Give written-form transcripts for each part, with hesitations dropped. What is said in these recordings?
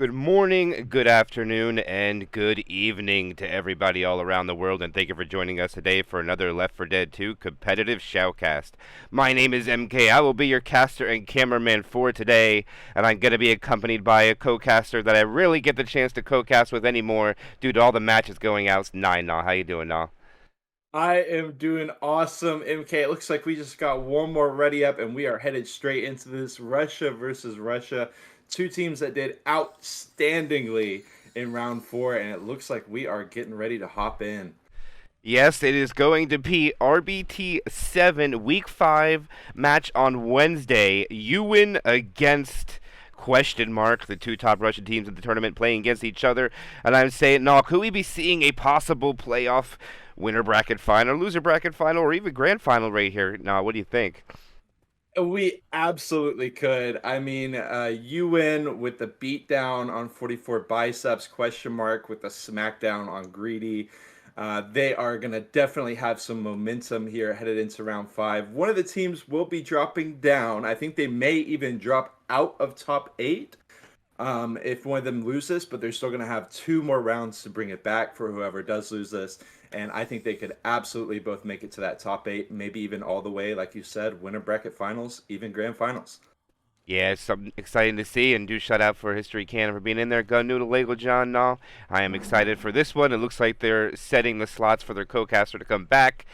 Good morning, good afternoon, and good evening to everybody all around the world, and thank you for joining us today for another Left 4 Dead 2 competitive shoutcast. My name is MK. I will be your caster and cameraman for today, and I'm going to be accompanied by a co-caster that I rarely get the chance to co-cast with anymore due to all the matches going out. Nah. How you doing, Nah? I am doing awesome, MK. It looks like we just got one more ready up, and we are headed straight into this Russia versus Russia. Two teams that did outstandingly in round four, and it looks like we are getting ready to hop in. Yes, it is going to be RBT 7 Week 5 match on Wednesday. Uwin against question mark the two top Russian teams in the tournament playing against each other. And I'm saying, no, could we be seeing a possible playoff winner bracket final, loser bracket final, or even grand final right here? Now, what do you think? We absolutely could. I mean, you win with the beatdown on 44 biceps, question mark with the smackdown on greedy. They are going to definitely have some momentum here headed into round five. One of the teams will be dropping down. I think they may even drop out of top eight if one of them loses, but they're still going to have two more rounds to bring it back for whoever does lose this. And I think they could absolutely both make it to that top eight, maybe even all the way, like you said, winner bracket finals, even grand finals. Yeah, it's something exciting to see, and do shout out for History Cannon for being in there. Gun Noodle Lego John, no. I am excited for this one. It looks like they're setting the slots for their co-caster to come back,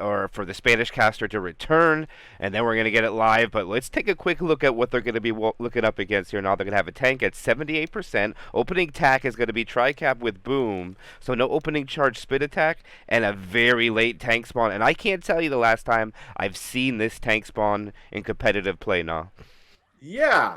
or for the Spanish caster to return, and then we're going to get it live. But let's take a quick look at what they're going to be looking up against here now. They're going to have a tank at 78%. Opening attack is going to be Tricap with Boom, so no opening charge spit attack, and a very late tank spawn. And I can't tell you the last time I've seen this tank spawn in competitive play now. Yeah,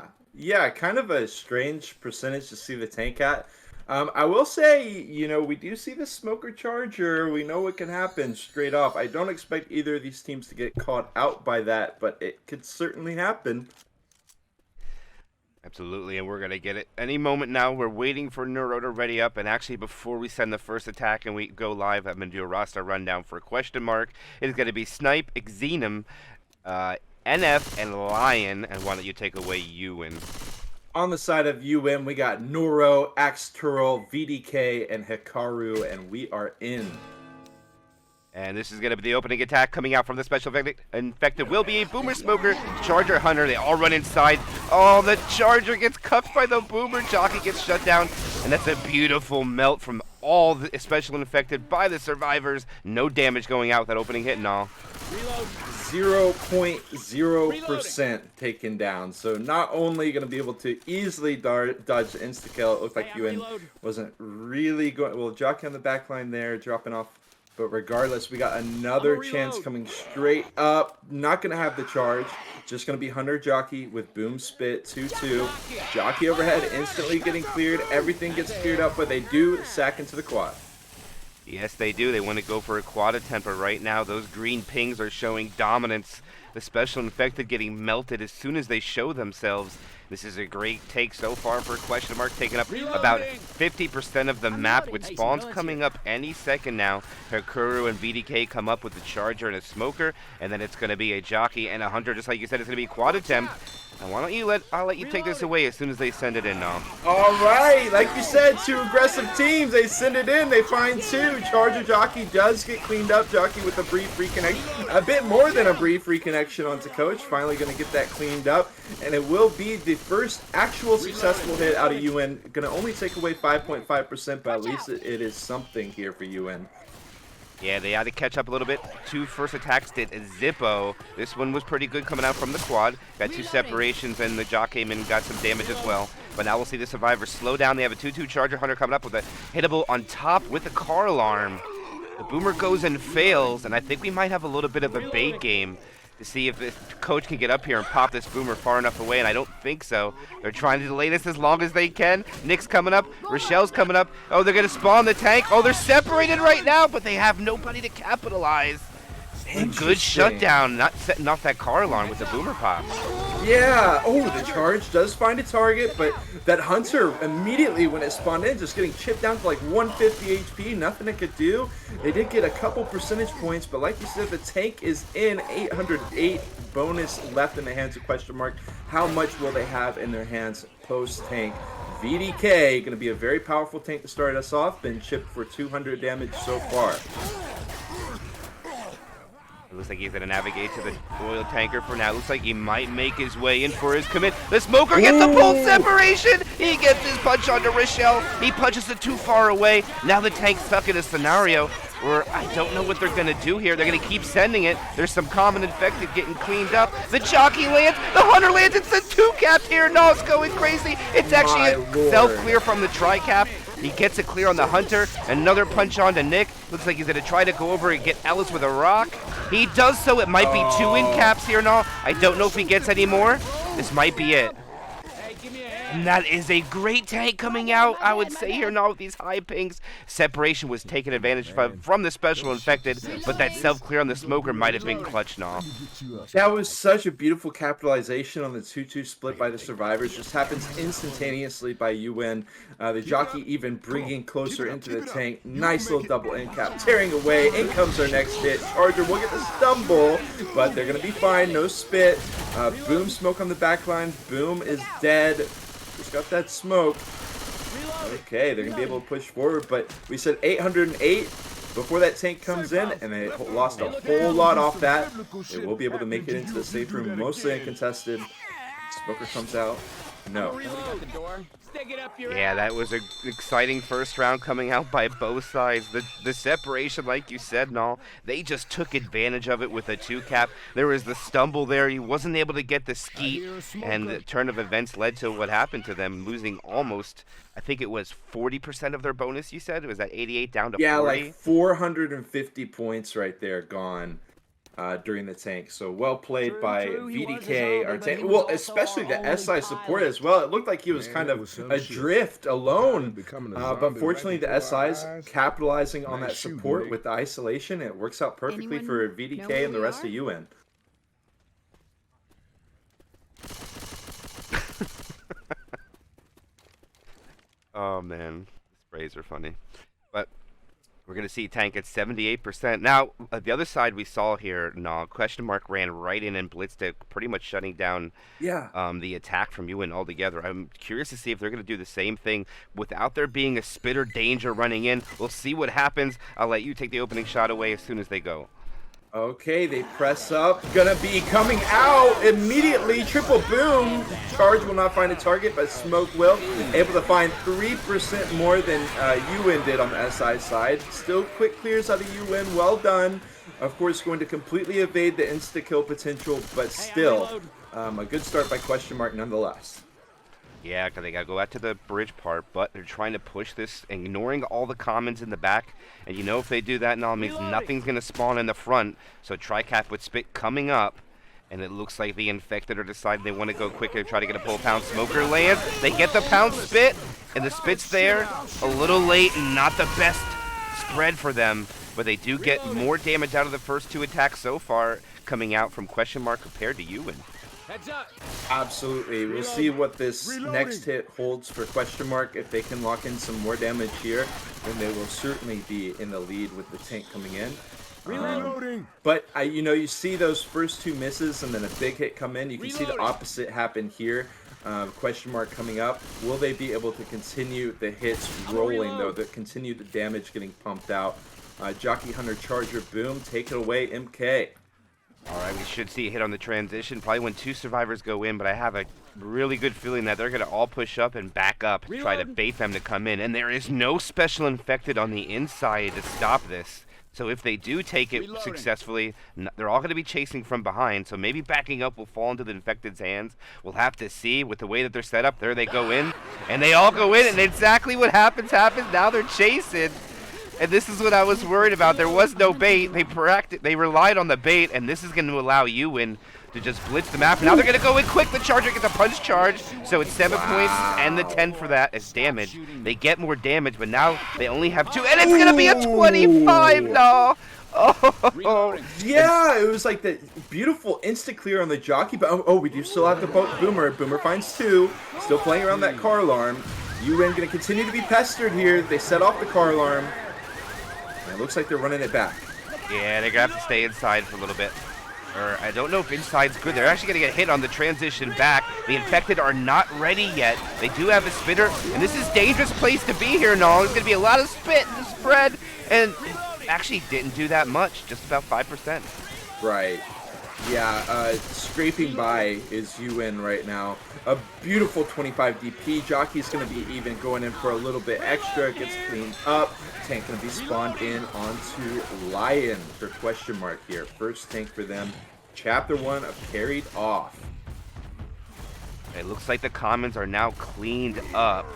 kind of a strange percentage to see the tank at. I will say, we do see the smoker charger. We know what can happen straight off. I don't expect either of these teams to get caught out by that, but it could certainly happen. Absolutely, and we're going to get it any moment now. We're waiting for Neuro to ready up, and actually before we send the first attack and we go live, I'm going to do a roster rundown for a question mark. It is going to be Snipe, Xenum, NF, and Lion, and why don't you take away Ewan? On the side of UM, we got Noro, Axturl, VDK, and Hikaru, and we are in. And this is going to be the opening attack coming out from the special infected. Will be a Boomer Smoker, Charger Hunter. They all run inside. Oh, the Charger gets cuffed by the Boomer. Jockey gets shut down. And that's a beautiful melt from all the special infected by the survivors. No damage going out with that opening hit and all. 0.0% taken down. So not only going to be able to easily dodge the insta-kill, it looked like Ewan wasn't really going. Well, Jockey on the back line there, dropping off. But regardless, we got another chance coming straight up. Not going to have the charge. Just going to be Hunter Jockey with Boom Spit 2-2. Jockey overhead instantly getting cleared. Everything gets cleared up, but they do sack into the quad. Yes, they do. They want to go for a quad attempt, but right now those green pings are showing dominance. The special infected getting melted as soon as they show themselves. This is a great take so far for question mark, taking up about 50% of the map with spawns coming up any second now. Hikaru and VDK come up with the charger and a smoker, and then it's going to be a jockey and a hunter, just like you said. It's going to be a quad attempt. And why don't you I'll let you take this away as soon as they send it in now. All right, like you said, two aggressive teams. They send it in. They find two. Charger Jockey does get cleaned up. Jockey with a brief reconnection. A bit more than a brief reconnection onto Coach. Finally going to get that cleaned up. And it will be the first actual successful hit out of UN. Going to only take away 5.5%, but at least it is something here for UN. Yeah, they had to catch up a little bit. Two first attacks did Zippo. This one was pretty good coming out from the quad. Got two separations, and the Jock came in and got some damage as well. But now we'll see the survivors slow down. They have a 2-2 Charger Hunter coming up with a hittable on top with the car alarm. The Boomer goes and fails, and I think we might have a little bit of a bait game to see if the coach can get up here and pop this Boomer far enough away, and I don't think so. They're trying to delay this as long as they can. Nick's coming up. Rochelle's coming up. Oh, they're going to spawn the tank. Oh, they're separated right now, but they have nobody to capitalize. A good shutdown, not setting off that car alarm with the Boomer pop. Yeah, oh, the charge does find a target, but that Hunter immediately when it spawned in, just getting chipped down to like 150 HP, nothing it could do. They did get a couple percentage points, but like you said, the tank is in 808 bonus left in the hands of question mark. How much will they have in their hands post-tank? VDK, going to be a very powerful tank to start us off. Been chipped for 200 damage so far. It looks like he's going to navigate to the oil tanker for now. Looks like he might make his way in for his commit. The smoker gets the pull separation. He gets his punch onto Rochelle. He punches it too far away. Now the tank's stuck in a scenario where I don't know what they're going to do here. They're going to keep sending it. There's some common infected getting cleaned up. The jockey lands. The hunter lands. It's a two-cap here. No, it's going crazy. It's actually a self-clear from the tri-cap. He gets it clear on the hunter. Another punch on to Nick. Looks like he's going to try to go over and get Ellis with a rock. He does so. It might be two in caps here now. I don't know if he gets any more. This might be it. And that is a great tank coming out, I would say here now with these high pings. Separation was taken advantage of from the special infected, but that self-clear on the smoker might have been clutch now. That was such a beautiful capitalization on the 2-2 split by the survivors. Just happens instantaneously by Uwin. The jockey even bringing closer into the tank. Nice little double end cap, tearing away. In comes our next hit. Charger will get the stumble, but they're going to be fine. No spit. Boom smoke on the backline. Boom is dead. Just got that smoke. Okay, they're going to be able to push forward, but we said 808 before that tank comes in, and they lost a whole lot off that. They will be able to make it into the safe room, mostly uncontested. Smoker comes out. No. Yeah, that was an exciting first round coming out by both sides. The separation, like you said, and all, they just took advantage of it with a two-cap. There was the stumble there. He wasn't able to get the skeet, and the turn of events led to what happened to them, losing almost, I think it was 40% of their bonus, you said? It was at 88 down to 40? Yeah, like 450 points right there gone. During the tank, so well played by VDK, our tank. Well, especially the SI support as well. It looked like he was kind of adrift alone, but unfortunately the SI's capitalizing on that support with the isolation. It works out perfectly for VDK and the rest of UN. Oh man, sprays are funny, but we're going to see tank at 78%. Now, the other side we saw here, question mark ran right in and blitzed it, pretty much shutting down the attack from Uwin altogether. I'm curious to see if they're going to do the same thing without there being a spitter danger running in. We'll see what happens. I'll let you take the opening shot away as soon as they go. Okay, they press up. Gonna be coming out immediately. Triple boom. Charge will not find a target, but Smoke will. Able to find 3% more than Uwin did on the SI side. Still quick clears out of Uwin. Well done. Of course, going to completely evade the insta-kill potential, but still a good start by question mark nonetheless. Yeah, because they got to go out to the bridge part, but they're trying to push this, ignoring all the commons in the back. And you know if they do that now, it means nothing's going to spawn in the front. So Tricap with Spit coming up, and it looks like the infected are deciding they want to go quicker, try to get a pull pound. Smoker lands. They get the pound Spit, and the Spit's there. A little late, and not the best spread for them, but they do get more damage out of the first two attacks so far coming out from question mark compared to Uwin. Absolutely. We'll see what this next hit holds for question mark. If they can lock in some more damage here, then they will certainly be in the lead with the tank coming in. But you know, you see those first two misses and then a big hit come in. You can see the opposite happen here. Question mark coming up. Will they be able to continue the hits rolling though? That continue the damage getting pumped out. Jockey Hunter Charger boom. Take it away, MK. All right, we should see a hit on the transition, probably when two survivors go in, but I have a really good feeling that they're going to all push up and back up, try to bait them to come in. And there is no special infected on the inside to stop this. So if they do take it successfully, they're all going to be chasing from behind. So maybe backing up will fall into the infected's hands. We'll have to see with the way that they're set up. There they go in, and they all go in, and exactly what happens. Now they're chasing. And this is what I was worried about. There was no bait. They relied on the bait, and this is going to allow Uwin to just blitz the map. Now they're going to go in quick. The Charger gets a punch charge, so it's 7 points and the 10 for that as damage. They get more damage, but now they only have 2, and it's going to be a 25 now. Oh, yeah, it was like the beautiful insta clear on the jockey, but we do still have the Boomer. Boomer finds 2, still playing around that car alarm. Uwin going to continue to be pestered here. They set off the car alarm. And it looks like they're running it back. Yeah, they're going to have to stay inside for a little bit. Or I don't know if inside's good. They're actually going to get hit on the transition back. The infected are not ready yet. They do have a spitter, and this is a dangerous place to be here, Null. There's going to be a lot of spit and spread, and actually didn't do that much, just about 5%. Right. Yeah, scraping by is Uwin right now. A beautiful 25 DP. Jockey's going to be even going in for a little bit extra. Gets cleaned up. Tank going to be spawned in onto Lion for question mark here. First tank for them. Chapter 1 of carried off. It looks like the commons are now cleaned up.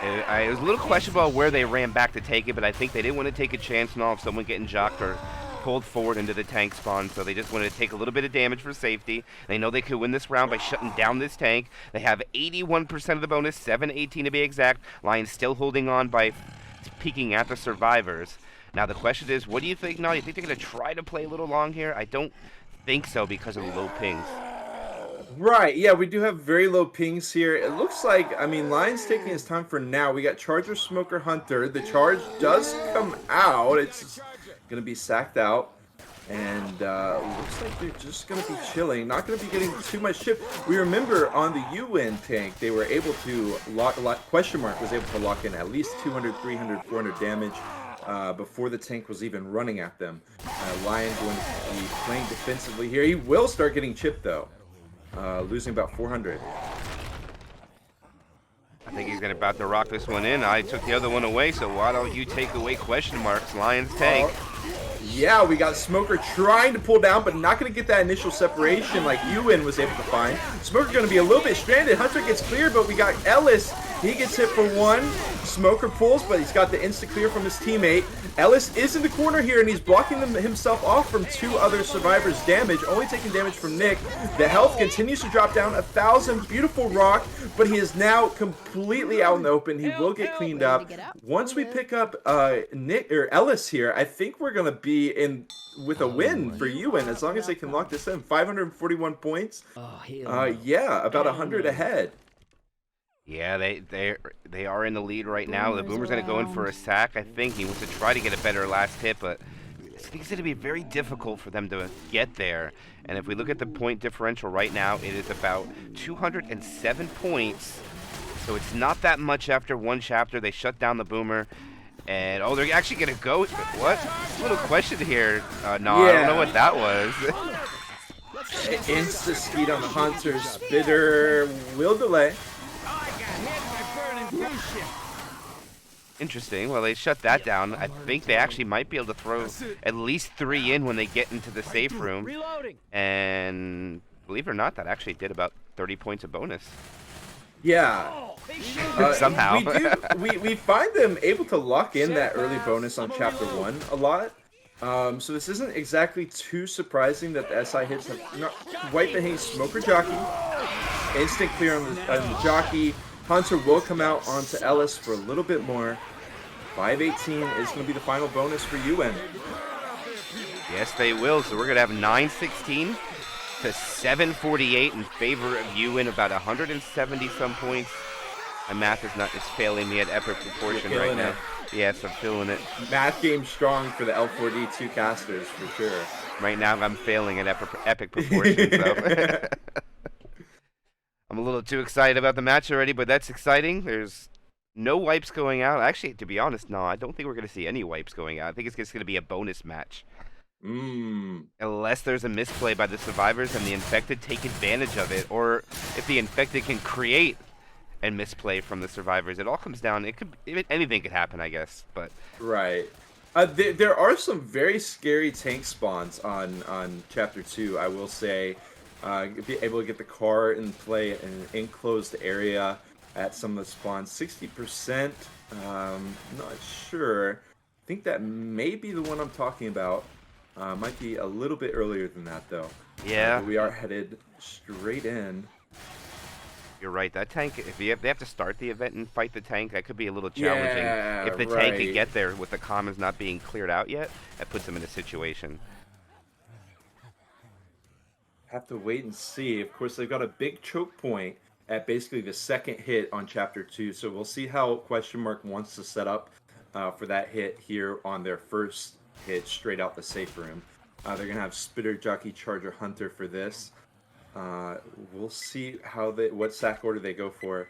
It was a little questionable where they ran back to take it, but I think they didn't want to take a chance now of someone getting jocked or pulled forward into the tank spawn, so they just wanted to take a little bit of damage for safety. They know they could win this round by shutting down this tank. They have 81% of the bonus, 718 to be exact. Lions still holding on by peeking at the survivors. Now the question is, what do you think now? Do you think they're going to try to play a little long here? I don't think so because of the low pings. Right, yeah, we do have very low pings here. It looks like, I mean, Lion's taking his time for now. We got Charger, Smoker, Hunter. The charge does come out. It's going to be sacked out. And looks like they're just going to be chilling. Not going to be getting too much chip. We remember on the Uwin tank, they were able to question mark was able to lock in at least 200, 300, 400 damage before the tank was even running at them. Lion going to be playing defensively here. He will start getting chipped, though. Losing about 400. I think he's about to rock this one in. I took the other one away, so why don't you take away question marks, Lion's tank? Yeah, we got Smoker trying to pull down, but not going to get that initial separation like Uwin was able to find. Smoker going to be a little bit stranded. Hunter gets cleared, but we got Ellis. He gets hit for one. Smoker pulls, but he's got the insta-clear from his teammate. Ellis is in the corner here, and he's blocking himself off from two other survivors' damage, only taking damage from Nick. The health continues to drop down, 1,000. Beautiful rock, but he is now completely out in the open. He will get cleaned up. Once we pick up Nick or Ellis here, I think we're going to be in with a win for Uwin as long as they can lock this in. 541 points. Yeah, about 100 ahead. Yeah, they are in the lead right now. The Boomer's going to go in for a sack, I think. He wants to try to get a better last hit, but I think it's going to be very difficult for them to get there. And if we look at the point differential right now, it is about 207 points. So it's not that much after one chapter. They shut down the Boomer. And, oh, they're actually going to go. What? A little question here. No, yeah. I don't know what that was. Insta-speed on the Hunter. Spitter will delay. Interesting. Well, they shut that down. I think they actually might be able to throw at least 3 in when they get into the safe room. And believe it or not, that actually did about 30 points of bonus. Yeah. Somehow. We find them able to lock in that early bonus on Chapter 1 a lot. So this isn't exactly too surprising that the SI hits have not quite the haste. Smoker Jockey. Instant clear on the Jockey. Hunter will come out onto Ellis for a little bit more. 518 is going to be the final bonus for Uwin. Yes, they will. So we're going to have 916 to 748 in favor of Uwin. About 170 some points. My math is failing me at epic proportion right now. Yes, I'm feeling it. Math game strong for the L4D2 casters for sure. Right now I'm failing at epic proportion. So. I'm a little too excited about the match already, but that's exciting. There's no wipes going out. Actually, to be honest, no, I don't think we're going to see any wipes going out. I think it's just going to be a bonus match. Unless there's a misplay by the survivors and the infected take advantage of it, or if the infected can create a misplay from the survivors. It all comes down. Anything could happen, I guess. But right. There are some very scary tank spawns on Chapter 2, I will say. Be able to get the car in play in an enclosed area at some of the spawns. 60%, not sure. I think that may be the one I'm talking about. Might be a little bit earlier than that, though. Yeah. But we are headed straight in. You're right. That tank, if they have to start the event and fight the tank, that could be a little challenging. Yeah, if the tank can get there with the commons not being cleared out yet, that puts them in a situation. Have to wait and see. Of course, they've got a big choke point at basically the second hit on Chapter 2, so we'll see how question mark wants to set up for that hit here on their first hit straight out the safe room. They're going to have Spitter, Jockey, Charger, Hunter for this. We'll see what sack order they go for.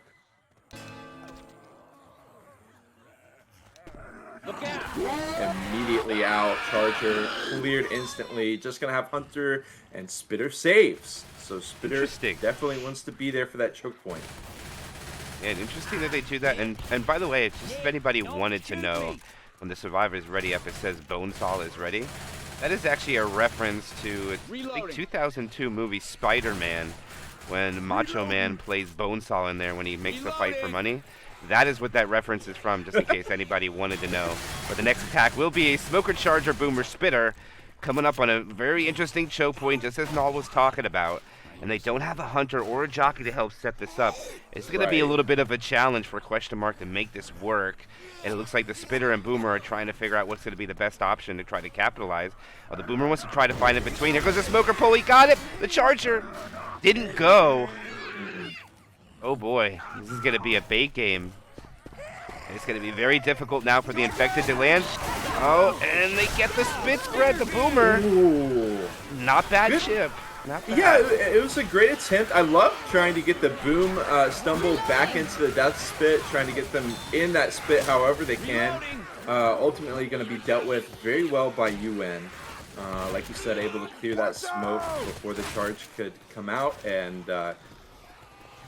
Immediately out. Charger cleared instantly. Just going to have Hunter and Spitter saves. So Spitter definitely wants to be there for that choke point. And interesting that they do that. And by the way, it's just if anybody wanted to know, when the Survivor is ready up, it says Bonesaw is ready. That is actually a reference to, I think, 2002 movie Spider-Man, when Macho Man plays Bonesaw in there when he makes the fight for money. That is what that reference is from, just in case anybody wanted to know. But the next attack will be a Smoker, Charger, Boomer, Spitter, coming up on a very interesting choke point, just as Null was talking about. And they don't have a Hunter or a Jockey to help set this up. It's going to be a little bit of a challenge for Question Mark to make this work. And it looks like the Spitter and Boomer are trying to figure out what's going to be the best option to try to capitalize. The Boomer wants to try to find in between. Here goes the Smoker pull. He got it. The Charger didn't go. Oh boy, this is going to be a bait game. It's going to be very difficult now for the Infected to land. Oh, and they get the spit spread. The Boomer. Ooh. Not bad chip. Yeah, it was a great attempt. I love trying to get the Boom stumble back into the death spit, trying to get them in that spit however they can. Ultimately going to be dealt with very well by Uwin. Like you said, able to clear that smoke before the charge could come out, and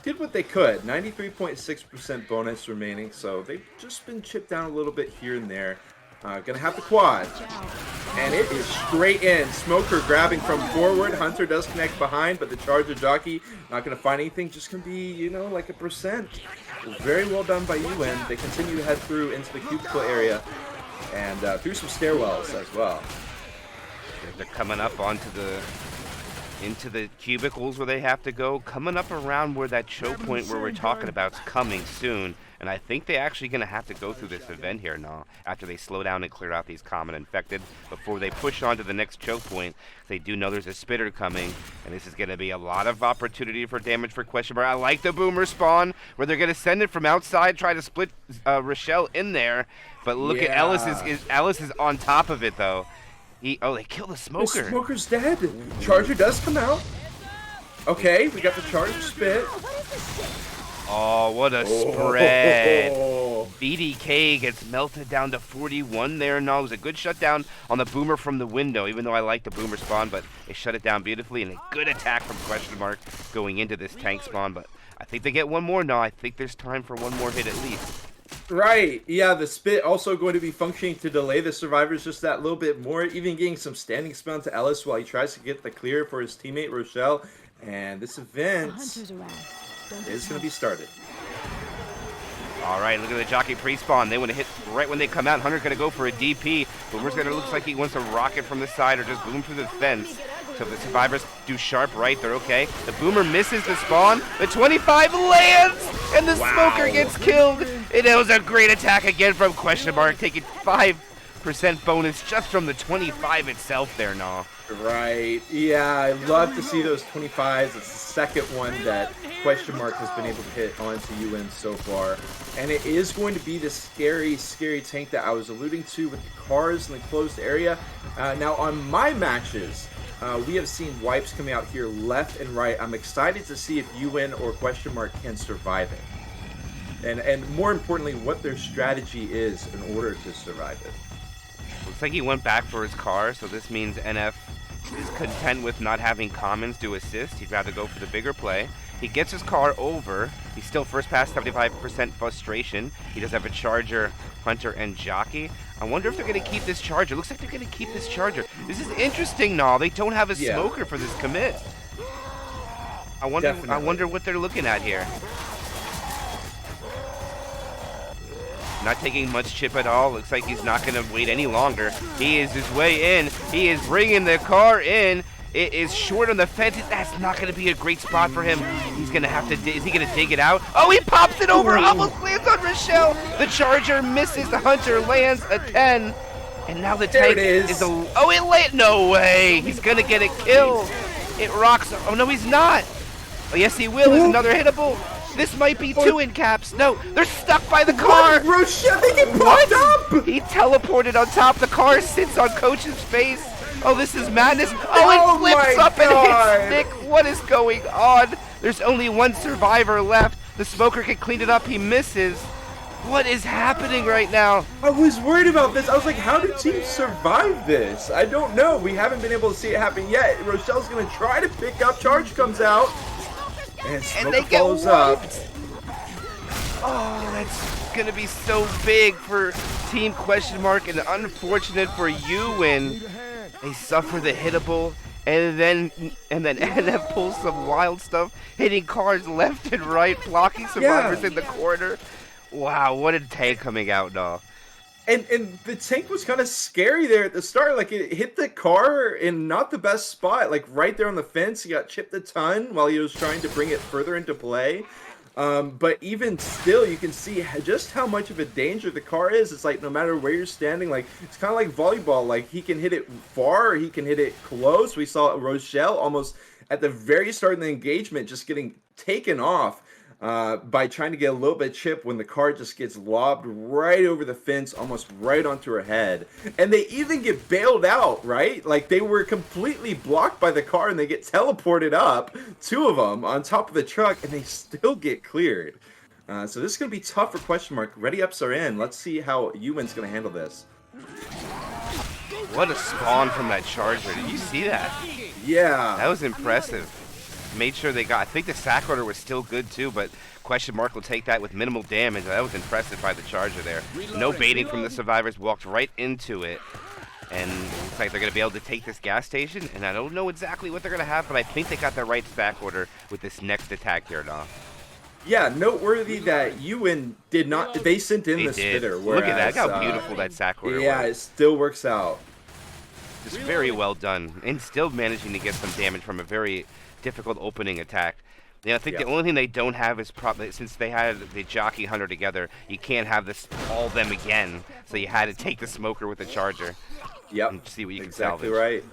did what they could. 93.6% bonus remaining, so they've just been chipped down a little bit here and there. Gonna have the quad, and it is straight in. Smoker grabbing from forward. Hunter does connect behind, but the Charger Jockey not gonna find anything. Just gonna be, you know, like a percent. Very well done by Uwin. They continue to head through into the cubicle area and through some stairwells as well. They're coming up into the cubicles where they have to go, coming up around where that choke point where we're talking about is coming soon. And I think they're actually going to have to go through this event here now, after they slow down and clear out these common infected, before they push on to the next choke point. They do know there's a Spitter coming, and this is going to be a lot of opportunity for damage for Question Mark. I like the Boomer spawn, where they're going to send it from outside, try to split Rochelle in there. But look at Ellis is on top of it, though. They kill the Smoker. The Smoker's dead. Charger does come out. Okay, we got the Charger spit. Oh, what a spread. BDK gets melted down to 41 there. No, it was a good shutdown on the Boomer from the window, even though I like the Boomer spawn, but they shut it down beautifully, and a good attack from Question Mark going into this tank spawn. But I think they get one more now. I think there's time for one more hit at least. Right, yeah, the spit also going to be functioning to delay the survivors just that little bit more, even getting some standing spell to Ellis while he tries to get the clear for his teammate Rochelle. And this event is going to be started. All right, look at the Jockey pre-spawn. They want to hit right when they come out. Hunter's going to go for a DP. Boomer's going to looks like he wants to rocket from the side or just boom through the fence. So if the survivors do sharp right, they're okay. The Boomer misses the spawn. The 25 lands, and the Smoker gets killed. It was a great attack again from Question Mark, taking 5% bonus just from the 25 itself there, Nah. Right, yeah, I love to see those 25s. It's the second one that Question Mark has been able to hit onto Uwin so far. And it is going to be the scary, scary tank that I was alluding to with the cars in the closed area. Now, on my matches, we have seen wipes coming out here left and right. I'm excited to see if Uwin or Question Mark can survive it. And more importantly, what their strategy is in order to survive it. Looks like he went back for his car, so this means NF is content with not having commons to assist. He'd rather go for the bigger play. He gets his car over. He's still first pass, 75% frustration. He does have a Charger, Hunter, and Jockey. I wonder if they're going to keep this Charger. Looks like they're going to keep this Charger. This is interesting, Nah. They don't have a Smoker for this commit. I wonder what they're looking at here. Not taking much chip at all. Looks like he's not going to wait any longer. He is his way in. He is bringing the car in. It is short on the fence. That's not going to be a great spot for him. He's going to have to... Is he going to dig it out? Oh, he pops it over. Almost lands on Rochelle. The Charger misses. The Hunter lands a 10. And now the tank is a... Oh, it landed. No way. He's going to get a kill. It rocks. Oh, no, he's not. Oh, yes, he will. There's another hittable. This might be two in caps. No, they're stuck by the car. What? Rochelle, they get popped up. He teleported on top. The car sits on Coach's face. Oh, this is madness. Oh, Oh it flips my up God. and hits Nick. What is going on? There's only one survivor left. The smoker can clean it up. He misses. What is happening right now? I was worried about this. I was like, how do teams survive this? I don't know. We haven't been able to see it happen yet. Rochelle's going to try to pick up. Charge comes out. And Smoker they get follows up. Oh, that's going to be so big for Team Question Mark and unfortunate for Uwin. They suffer the hittable. And then NF pulls some wild stuff, hitting cars left and right, blocking survivors in the corner. Wow, what a tank coming out now. And the tank was kind of scary there at the start. Like, it hit the car in not the best spot. Like, right there on the fence, he got chipped a ton while he was trying to bring it further into play. But even still, you can see just how much of a danger the car is. It's like, no matter where you're standing, like, it's kind of like volleyball. Like, he can hit it far, or he can hit it close. We saw Rochelle almost at the very start of the engagement just getting taken off by trying to get a little bit of chip when the car just gets lobbed right over the fence, almost right onto her head. And they even get bailed out, right? Like, they were completely blocked by the car, and they get teleported up, two of them, on top of the truck, and they still get cleared. So this is going to be tough for Question Mark. Ready-ups are in. Let's see how Uwin's going to handle this. What a spawn from that charger. Did you see that? Yeah. That was impressive. Made sure they got, I think the sack order was still good too, but Question Mark will take that with minimal damage. That was impressive by the charger there. No baiting from the survivors, walked right into it. And it looks like they're going to be able to take this gas station, and I don't know exactly what they're going to have, but I think they got the right sack order with this next attack here now. Yeah, noteworthy that Uwin did not, they sent in the spitter. Whereas, look at that, look how beautiful that sack order was. Yeah, it still works out. Just very well done, and still managing to get some damage from a very difficult opening attack. I think the only thing they don't have is probably, since they had the jockey hunter together, you can't have this all them again. So you had to take the smoker with the charger. Yep. And see what you can exactly salvage. Right.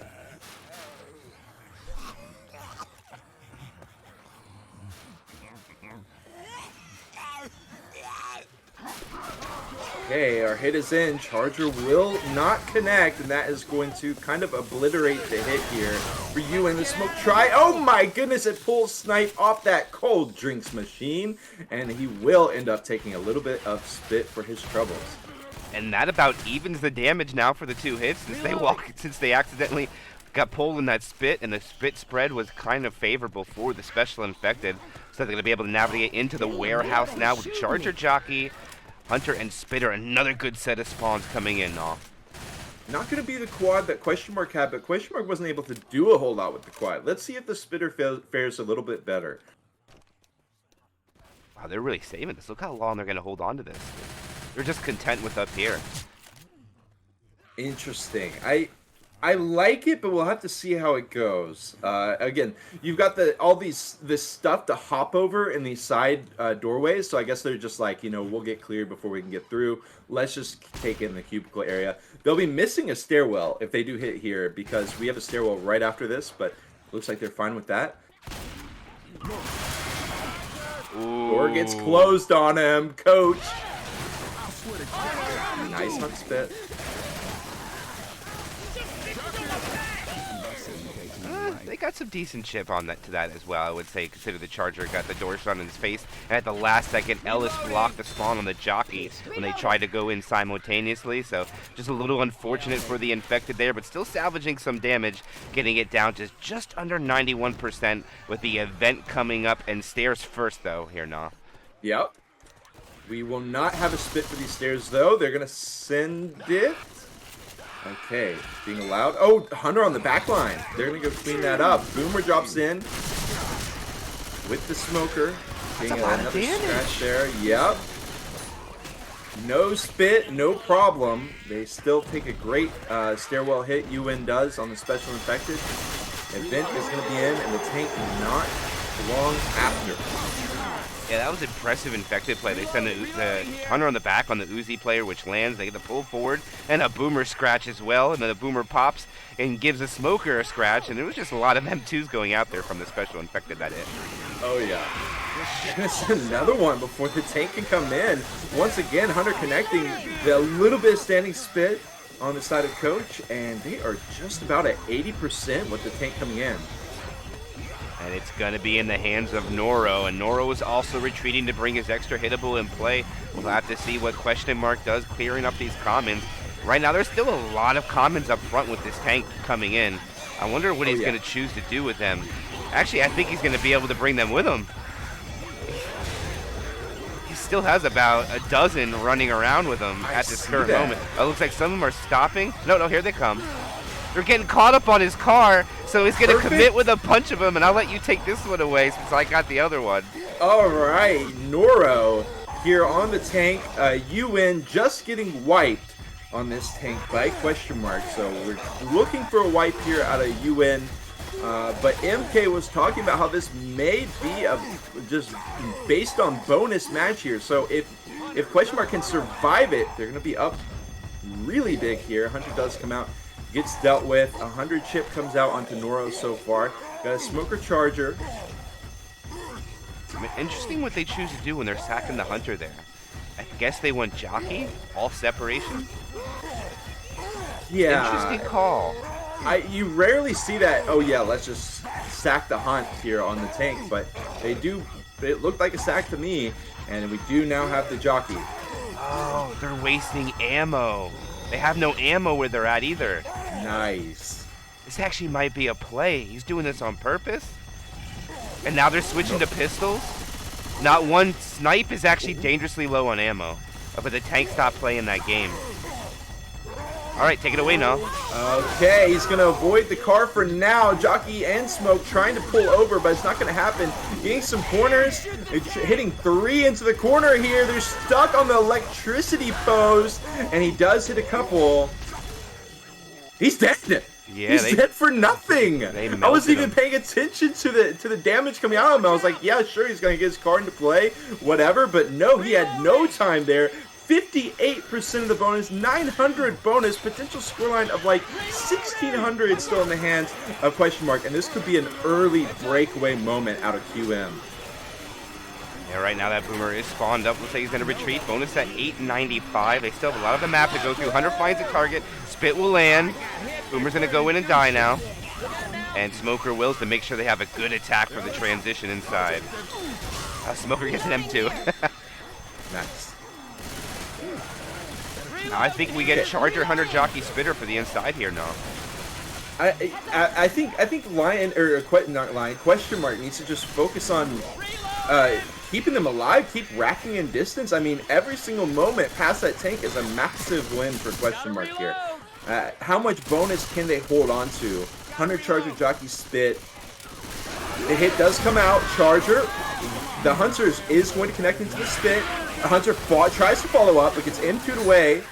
Okay, our hit is in. Charger will not connect, and that is going to kind of obliterate the hit here for you in the smoke try. Oh my goodness, it pulls Snipe off that cold drinks machine, and he will end up taking a little bit of spit for his troubles. And that about evens the damage now for the two hits, since they accidentally got pulled in that spit, and the spit spread was kind of favorable for the special infected. So they're going to be able to navigate into the warehouse now with Charger Jockey, Hunter, and Spitter. Another good set of spawns coming in now. Not going to be the quad that Question Mark had, but Question Mark wasn't able to do a whole lot with the quad. Let's see if the Spitter fares a little bit better. Wow, they're really saving this. Look how long they're going to hold on to this. They're just content with up here. Interesting. I like it, but we'll have to see how it goes. Again, you've got all this stuff to hop over in these side doorways, so I guess they're just like, we'll get cleared before we can get through. Let's just take in the cubicle area. They'll be missing a stairwell if they do hit here, because we have a stairwell right after this, but looks like they're fine with that. Ooh. Door gets closed on him, coach. Nice hunt spit. They got some decent chip on that to that as well, I would say, consider the Charger got the door shut in his face, and at the last second, Ellis blocked the spawn on the jockey when they tried to go in simultaneously, so just a little unfortunate for the infected there, but still salvaging some damage, getting it down to just under 91% with the event coming up, and stairs first, though, here now. Yep. We will not have a spit for these stairs, though. They're going to send it. Okay, being allowed. Oh, Hunter on the back line. They're going to go clean that up. Boomer drops in with the smoker. Getting another scratch there. Yep. No spit, no problem. They still take a great stairwell hit. Uwin does on the special infected. Event is going to be in, and the tank not long after. Yeah, that was impressive infected play. They send the Hunter on the back on the Uzi player, which lands. They get the pull forward, and a Boomer scratch as well. And then the Boomer pops and gives a Smoker a scratch. And it was just a lot of M2s going out there from the special infected that hit. Oh, yeah. It's another one before the tank can come in. Once again, Hunter connecting the little bit of standing spit on the side of Coach, and they are just about at 80% with the tank coming in. And it's going to be in the hands of Noro, and Noro is also retreating to bring his extra hittable in play. We'll have to see what Question Mark does clearing up these commons. Right now, there's still a lot of commons up front with this tank coming in. I wonder what he's going to choose to do with them. Actually, I think he's going to be able to bring them with him. He still has about a dozen running around with him at this current moment. It looks like some of them are stopping. No, here they come. They're getting caught up on his car, so he's going to commit with a punch of him, and I'll let you take this one away since I got the other one. All right, Noro here on the tank. Uwin just getting wiped on this tank by Question Mark, so we're looking for a wipe here out of Uwin. But MK was talking about how this may be a just based on bonus match here. So if Question Mark can survive it, they're going to be up really big here. Hunter does come out, gets dealt with. 100 chip comes out onto Noro so far. Got a smoker charger. Interesting what they choose to do when they're sacking the Hunter there. I guess they want jockey, all separation. Yeah. Interesting call. You rarely see that, oh yeah, let's just sack the Hunt here on the tank, but they do, it looked like a sack to me, and we do now have the jockey. Oh, they're wasting ammo. They have no ammo where they're at either. Nice. This actually might be a play. He's doing this on purpose. And now they're switching to pistols. Not one snipe is actually dangerously low on ammo. But the tank stopped playing that game. All right, take it away now. Okay, he's going to avoid the car for now. Jockey and Smoke trying to pull over, but it's not going to happen. Getting some corners. Hitting 3 into the corner here. They're stuck on the electricity post, and he does hit a couple. He's dead. Yeah, he's dead for nothing. I wasn't even paying attention to the damage coming out of him. I was like, yeah, sure, he's going to get his car into play, whatever. But no, he had no time there. 58% of the bonus, 900 bonus, potential scoreline of like 1,600 still in the hands of Question Mark, and this could be an early breakaway moment out of QM. Yeah, right now that Boomer is spawned up. Looks like he's going to retreat. Bonus at 895. They still have a lot of the map to go through. Hunter finds a target. Spit will land. Boomer's going to go in and die now. And Smoker wills to make sure they have a good attack for the transition inside. Smoker gets an M2. Nice. I think we get Charger, Hunter, Jockey, Spitter for the inside here now. I think Lion, or not Lion, Question Mark needs to just focus on keeping them alive, keep racking in distance. I mean, every single moment past that tank is a massive win for Question Mark here. How much bonus can they hold on to? Hunter, Charger, Jockey, Spit. The hit does come out. Charger. The Hunter is going to connect into the Spit. The Hunter tries to follow up, but gets M2'd away.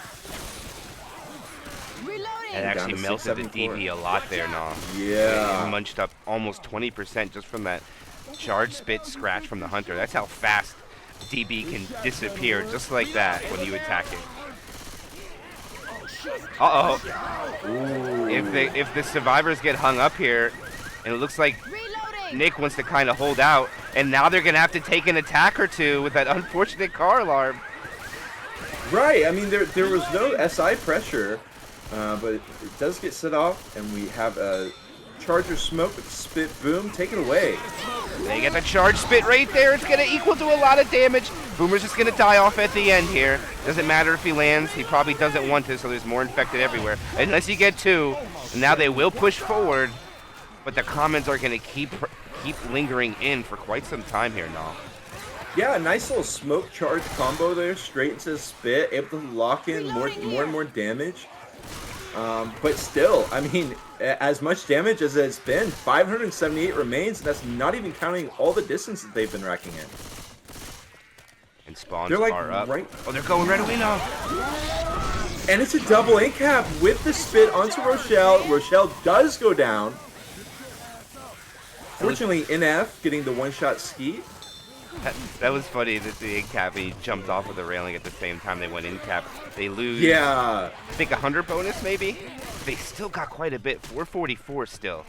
It actually melted the DB a lot there, now. Yeah. He munched up almost 20% just from that charge spit scratch from the Hunter. That's how fast DB can disappear, just like that, when you attack it. Uh-oh. If the survivors get hung up here, and it looks like Nick wants to kind of hold out, and now they're going to have to take an attack or two with that unfortunate car alarm. Right. I mean, there was no SI pressure, but it does get set off, and we have a Charger Smoke with Spit Boom. Take it away. They get the charge spit right there. It's going to equal to a lot of damage. Boomer's just going to die off at the end here. Doesn't matter if he lands. He probably doesn't want to, so there's more infected everywhere. Unless you get 2. And now they will push forward, but the commons are going to keep lingering in for quite some time here now. Yeah, a nice little smoke charge combo there, straight into the Spit, able to lock in more and more damage. But still, I mean, as much damage as it's been, 578 remains, and that's not even counting all the distance that they've been racking in. And spawns like are up. Right, oh, they're going right away now. And it's a double incap with the Spit onto Rochelle. Rochelle does go down. Fortunately, NF getting the one-shot skeet. That was funny that the in-cap, he jumped off of the railing at the same time they went in-cap. They lose, yeah, I think 100 bonus maybe? They still got quite a bit, 444 still.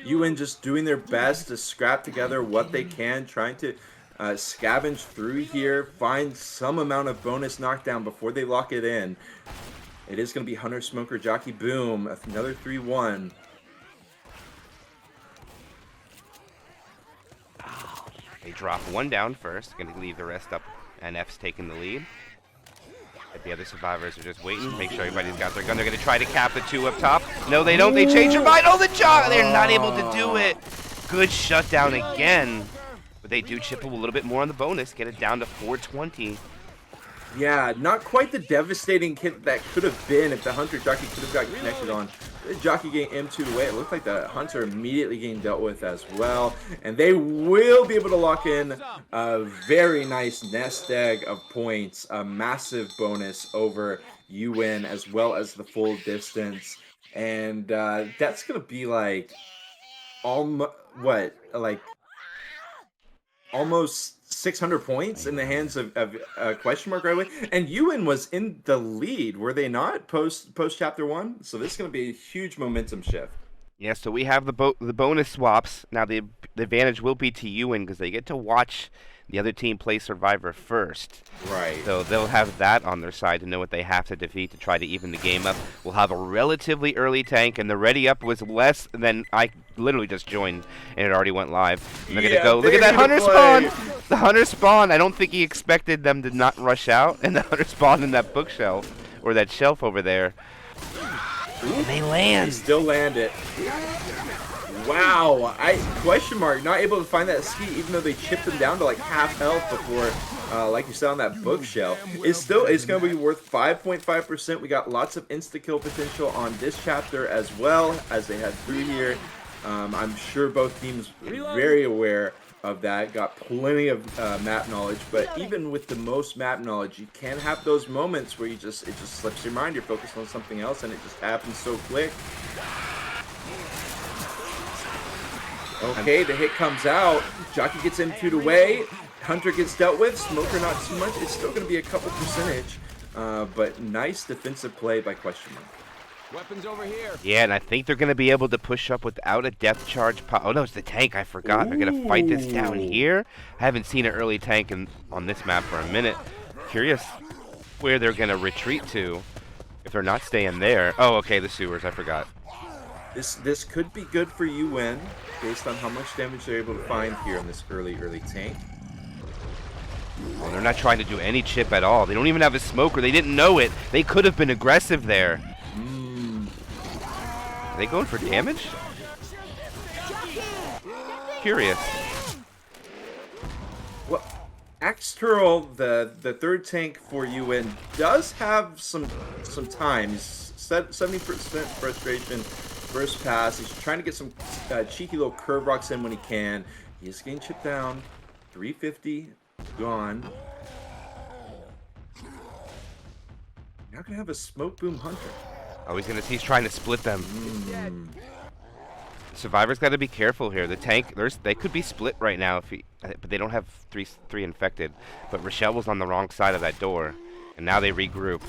Uwin just doing their best to scrap together what they can, trying to scavenge through here, find some amount of bonus knockdown before they lock it in. It is going to be Hunter, Smoker, Jockey, Boom. Another 3-1. They drop one down first. Going to leave the rest up. NF's taking the lead. But the other survivors are just waiting. Make sure everybody's got their gun. They're going to try to cap the 2 up top. No, they don't. They change their mind. Oh, the jock! They're not able to do it. Good shutdown again. But they do chip a little bit more on the bonus. Get it down to 420. Yeah, not quite the devastating hit that could have been if the Hunter Jockey could have got connected on. The Jockey getting M2 away. It looked like the Hunter immediately getting dealt with as well. And they will be able to lock in a very nice nest egg of points. A massive bonus over Uwin as well as the full distance. And that's going to be like, almost 600 points in the hands of question mark right away. And Uwin was in the lead, were they not, post chapter 1? So this is going to be a huge momentum shift. Yeah, so we have the bonus swaps. Now the advantage will be to Uwin because they get to watch the other team play Survivor first. Right. So they'll have that on their side to know what they have to defeat to try to even the game up. We'll have a relatively early tank, and the ready up was less than I literally just joined, and it already went live. And they're going to go, look at that Hunter spawn! The Hunter spawn, I don't think he expected them to not rush out, and the Hunter spawned in that bookshelf, or that shelf over there. And they land. They still land it. Wow, question mark, not able to find that ski even though they chipped him down to like half health before, like you said on that bookshelf. It's going to be worth 5.5%. We got lots of insta-kill potential on this chapter as well as they head through here. I'm sure both teams are very aware of that, got plenty of map knowledge, but even with the most map knowledge, you can have those moments where it just slips your mind, you're focused on something else, and it just happens so quick. Okay, the hit comes out. Jockey gets M2'd away. Hunter gets dealt with. Smoker not too much. It's still going to be a couple percentage. But nice defensive play by question mark. Weapons over here. Yeah, and I think they're going to be able to push up without a depth charge. Oh, no, it's the tank. I forgot. They're going to fight this down here. I haven't seen an early tank on this map for a minute. Curious where they're going to retreat to if they're not staying there. Oh, okay, the sewers. I forgot. This could be good for Uwin based on how much damage they're able to find here in this early tank. Well, they're not trying to do any chip at all. They don't even have a smoker. They didn't know it. They could have been aggressive there. Are they going for damage? Curious. Well, Axe Turtle, the third tank for Uwin, does have some time. He's 70% frustration. First pass. He's trying to get some cheeky little curve rocks in when he can. He's getting chipped down. 350 gone. Now gonna have a smoke boom Hunter. Oh, he's trying to split them. Survivor's got to be careful here. The tank, they could be split right now but they don't have three infected. But Rochelle was on the wrong side of that door, and now they regroup.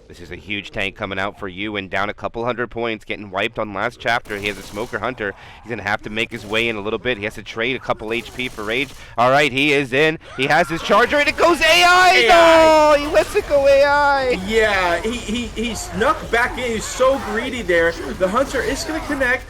This is a huge tank coming out for you and down a couple hundred points, getting wiped on last chapter. He has a Smoker Hunter. He's going to have to make his way in a little bit. He has to trade a couple HP for Rage. All right, he is in. He has his Charger, and it goes AI! No! He lets it go AI! Yeah, he snuck back in. He's so greedy there. The Hunter is going to connect.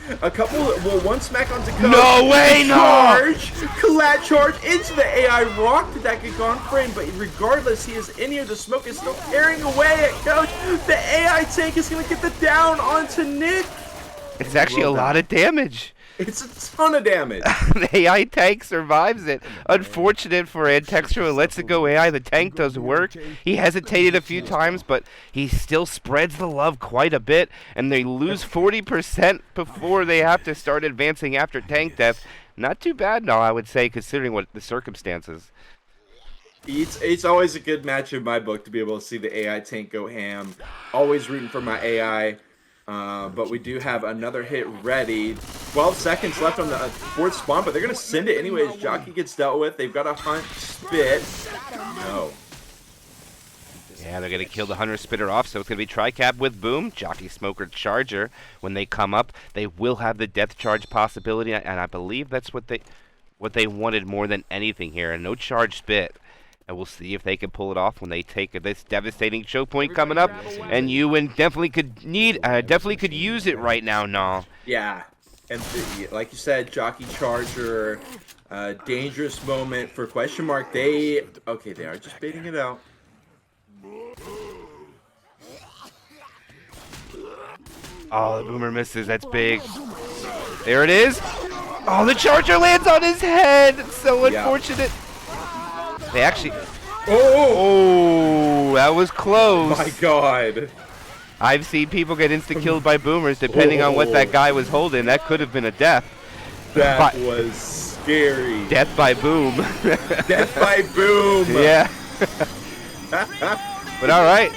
One smack onto Coach. No way, no! Charge! Collat charge into the AI. Rock did that get gone frame, but regardless, he is in here. The smoke is still tearing away at Coach. The AI tank is going to get the down onto Nick. It's actually a lot of damage. It's a ton of damage. The AI tank survives it. Unfortunate for Antextro. It lets it go AI. The tank does work. He hesitated a few times, but he still spreads the love quite a bit, and they lose 40% before they have to start advancing after tank death. Not too bad now, I would say, considering what the circumstances. It's always a good match in my book to be able to see the AI tank go ham. Always rooting for my AI. But we do have another hit ready. 12 seconds left on the fourth spawn, but they're going to send it anyways. Jockey gets dealt with. They've got a Hunt Spit. No. Yeah, they're going to kill the Hunter Spitter off, so it's going to be Tricap with Boom. Jockey, Smoker, Charger. When they come up, they will have the Death Charge possibility, and I believe that's what they wanted more than anything here. And no Charge Spit. And we'll see if they can pull it off when they take this devastating choke point coming up. And Uwin definitely could use it right now, Nah. Yeah, and like you said, Jockey Charger, dangerous moment for question mark. They are just baiting it out. Oh, the boomer misses. That's big. There it is. Oh, the charger lands on his head. So unfortunate. They actually. Oh, that was close. My God. I've seen people get insta-killed by boomers depending on what that guy was holding. That could have been a death. That was scary. Death by boom. Death by boom. Yeah. But all right.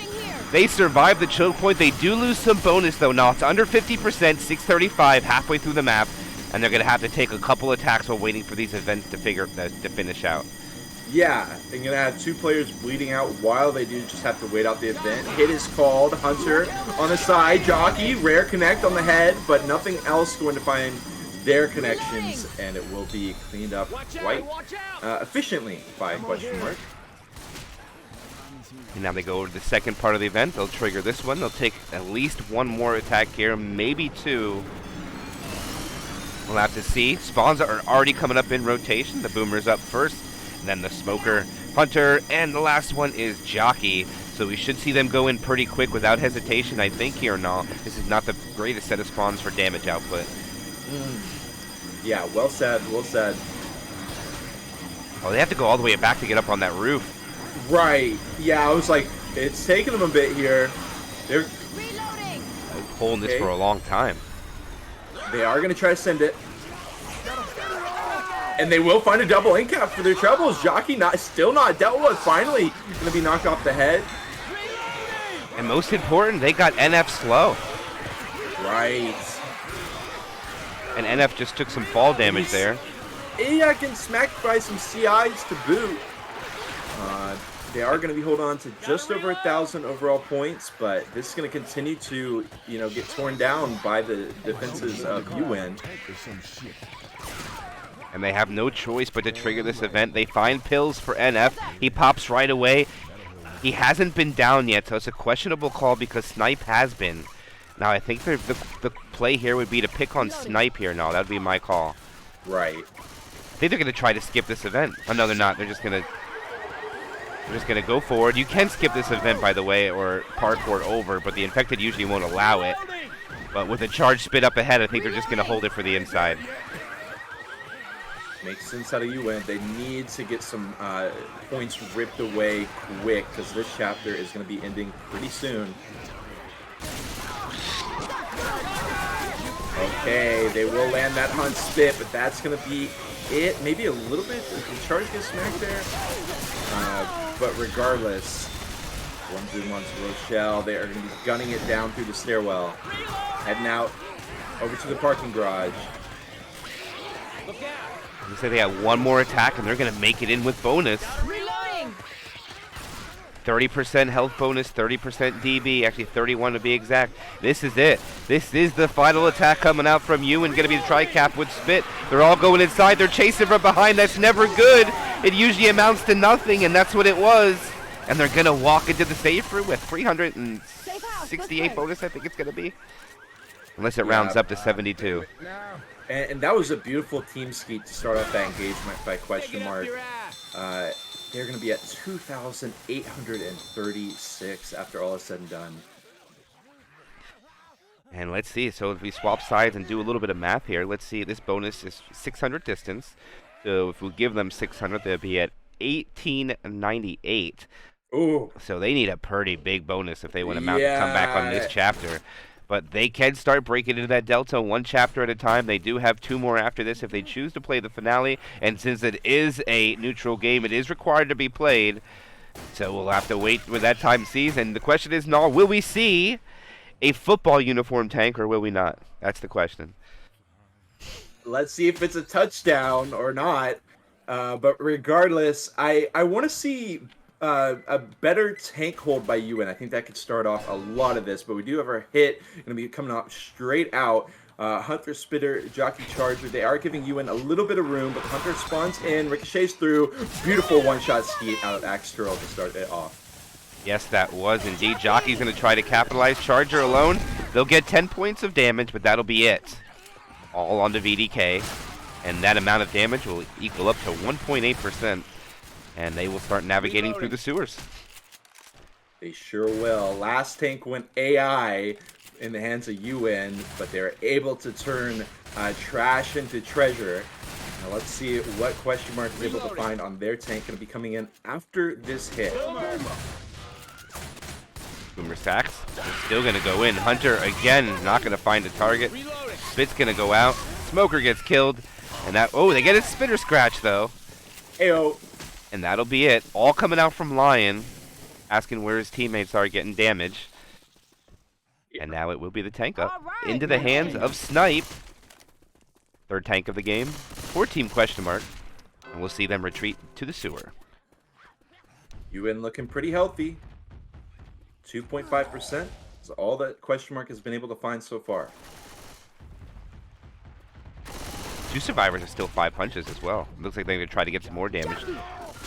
They survive the choke point. They do lose some bonus, though. Now, it's under 50%, 635, halfway through the map. And they're going to have to take a couple attacks while waiting for these events to finish out. Yeah, they're going to have 2 players bleeding out while they do just have to wait out the event. Hit is called. Hunter on the side. Jockey, rare connect on the head, but nothing else going to find their connections. And it will be cleaned up quite efficiently by question mark. And now they go over to the second part of the event. They'll trigger this one. They'll take at least 1 more attack here, maybe 2. We'll have to see. Spawns are already coming up in rotation. The Boomer's up first, and then the Smoker, Hunter, and the last one is Jockey. So we should see them go in pretty quick without hesitation, I think, here. No, this is not the greatest set of spawns for damage output. Yeah, well said, well said. Oh, they have to go all the way back to get up on that roof. Right. Yeah, I was like, it's taking them a bit here. They're holding this for a long time. They are going to try to send it. And they will find a double incap for their troubles. Jockey still not dealt with. Finally going to be knocked off the head. And most important, they got NF slow. Right. And NF just took some fall damage there. Yeah, getting smacked by some CIs to boot. They are going to be holding on to just over 1,000 overall points, but this is going to continue to, get torn down by the defenses of Uwin. And they have no choice but to trigger this event. They find pills for NF. He pops right away. He hasn't been down yet, so it's a questionable call because Snipe has been. Now, I think the play here would be to pick on Snipe here. No, that would be my call. Right. I think they're going to try to skip this event. Oh, no, they're not. They're just going to go forward. You can skip this event, by the way, or parkour over, but the infected usually won't allow it. But with a charge spit up ahead, I think they're just going to hold it for the inside. Makes sense out of Uwin. They need to get some points ripped away quick because this chapter is going to be ending pretty soon. Okay, they will land that hunt spit, but that's going to be it. Maybe a little bit. The charge gets smacked there. But regardless, 1-1 to Rochelle. They are going to be gunning it down through the stairwell. Heading out over to the parking garage. They say they got 1 more attack, and they're going to make it in with bonus. 30% health bonus, 30% DB, actually 31 to be exact. This is it. This is the final attack coming out from Uwin. Going to be the tri-cap with Spit. They're all going inside. They're chasing from behind. That's never good. It usually amounts to nothing, and that's what it was. And they're going to walk into the safe room with 368 bonus, I think it's going to be. Unless it rounds up to 72. And that was a beautiful team skeet to start off that engagement by question mark. They're going to be at 2,836 after all is said and done. And let's see. So if we swap sides and do a little bit of math here, let's see. This bonus is 600 distance. So if we give them 600, they'll be at 1,898. Ooh. So they need a pretty big bonus if they want to mount to come back on this chapter. But they can start breaking into that delta 1 chapter at a time. They do have 2 more after this if they choose to play the finale. And since it is a neutral game, it is required to be played. So we'll have to wait with that time sees. And the question is, now, will we see a football uniform tank or will we not? That's the question. Let's see if it's a touchdown or not. But regardless, I want to see a better tank hold by Uwin. I think that could start off a lot of this, but we do have our hit going to be coming up straight out. Hunter, Spitter, Jockey, Charger. They are giving Uwin a little bit of room, but the Hunter spawns in, ricochets through. Beautiful one-shot ski out of Axe Turtle to start it off. Yes, that was indeed. Jockey's going to try to capitalize. Charger alone. They'll get 10 points of damage, but that'll be it. All on the VDK. And that amount of damage will equal up to 1.8%. And they will start navigating through the sewers. They sure will. Last tank went AI in the hands of Uwin, but they're able to turn trash into treasure. Now let's see what question mark is able to find on their tank. Going to be coming in after this hit. Boomer sacks. Still going to go in. Hunter, again, not going to find a target. Spit's going to go out. Smoker gets killed. And that, oh, they get a Spitter scratch, though. Ayo. And that'll be it. All coming out from Lion, asking where his teammates are getting damage. And now it will be the tank up. Into the hands of Snipe. Third tank of the game. 4-team question mark. And we'll see them retreat to the sewer. Uwin looking pretty healthy. 2.5% is all that question mark has been able to find so far. 2 survivors are still 5 punches as well. Looks like they're going to try to get some more damage.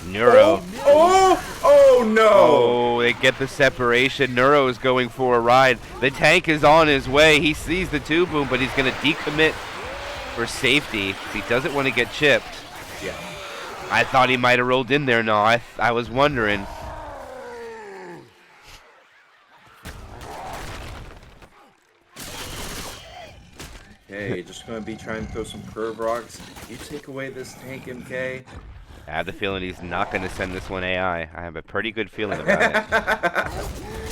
Neuro. Oh no! Oh, they get the separation. Neuro is going for a ride. The tank is on his way. He sees the 2-boom, but he's going to decommit for safety. He doesn't want to get chipped. Yeah. I thought he might have rolled in there. No, I was wondering. Okay, just going to be trying to throw some curve rocks. You take away this tank, MK. I have the feeling he's not going to send this one AI. I have a pretty good feeling about it.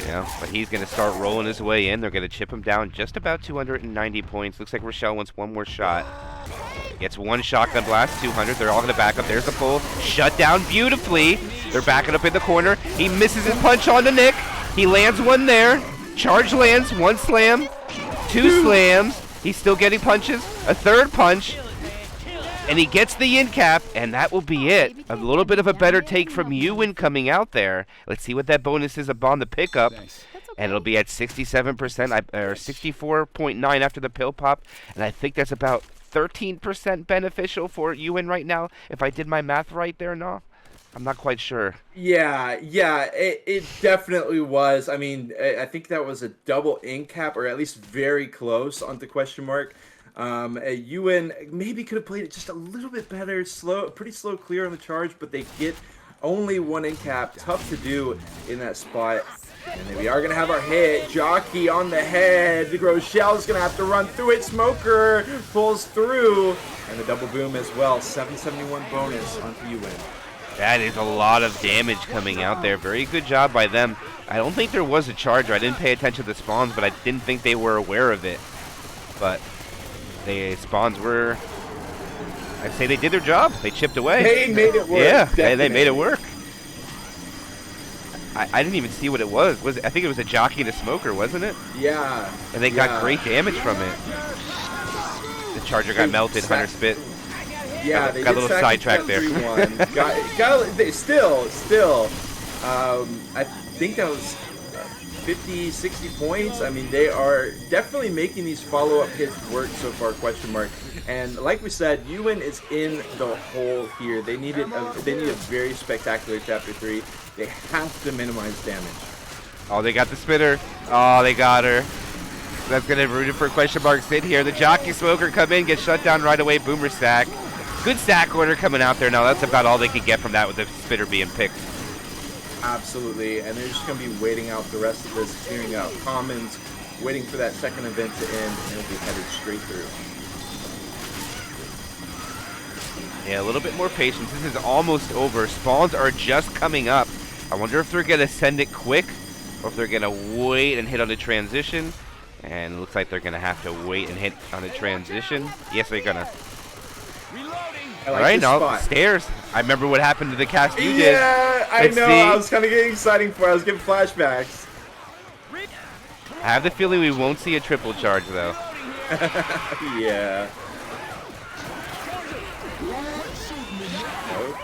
Yeah, but he's going to start rolling his way in. They're going to chip him down just about 290 points. Looks like Rochelle wants one more shot. Gets one shotgun blast, 200. They're all going to back up. There's the pull. Shut down beautifully. They're backing up in the corner. He misses his punch on the Nick. He lands one there. Charge lands. 1 slam. 2 slams. He's still getting punches. A 3rd punch. And he gets the in cap, and that will be it. A little bit of a better take from Uwin coming out there. Let's see what that bonus is upon the pickup. And it'll be at 67%, or 64.9 after the pill pop. And I think that's about 13% beneficial for Uwin right now, if I did my math right there, no? I'm not quite sure. Yeah, it definitely was. I mean, I think that was a double in cap, or at least very close on the question mark. Uwin maybe could have played it just a little bit better. Pretty slow clear on the charge, but they get only 1 in cap. Tough to do in that spot. And then we are going to have our hit. Jockey on the head. Rochelle's going to have to run through it. Smoker pulls through. And the double boom as well. 771 bonus onto Uwin. That is a lot of damage coming out there. Very good job by them. I don't think there was a charger. I didn't pay attention to the spawns, but I didn't think they were aware of it. But the spawns were, I'd say they did their job. They chipped away. They made it work. Yeah, they made it work. I didn't even see what it was. I think it was a jockey and a smoker, wasn't it? Yeah. And they got great damage from it. The charger got melted, Hunter spit. Yeah, they got a little sidetracked there. Still. I think that was 50, 60 points. I mean, they are definitely making these follow-up hits work so far, question mark. And like we said, Uwin is in the hole here. They need a very spectacular Chapter 3. They have to minimize damage. Oh, they got the spitter. Oh, they got her. That's going to be rooted for a question mark sit here. The jockey smoker come in, get shut down right away. Boomer stack. Good stack order coming out there. Now that's about all they could get from that with the spitter being picked. Absolutely, and they're just going to be waiting out the rest of this, clearing out commons, waiting for that second event to end, and it'll be headed straight through. Yeah, a little bit more patience. This is almost over. Spawns are just coming up. I wonder if they're going to send it quick, or if they're going to wait and hit on the transition. And it looks like they're going to have to wait and hit on the transition. Yes, they're going to. All right, now stairs. I remember what happened to the cast you did. Yeah, I know. I was kind of getting exciting for it. I was getting flashbacks. I have the feeling we won't see a triple charge, though. Yeah.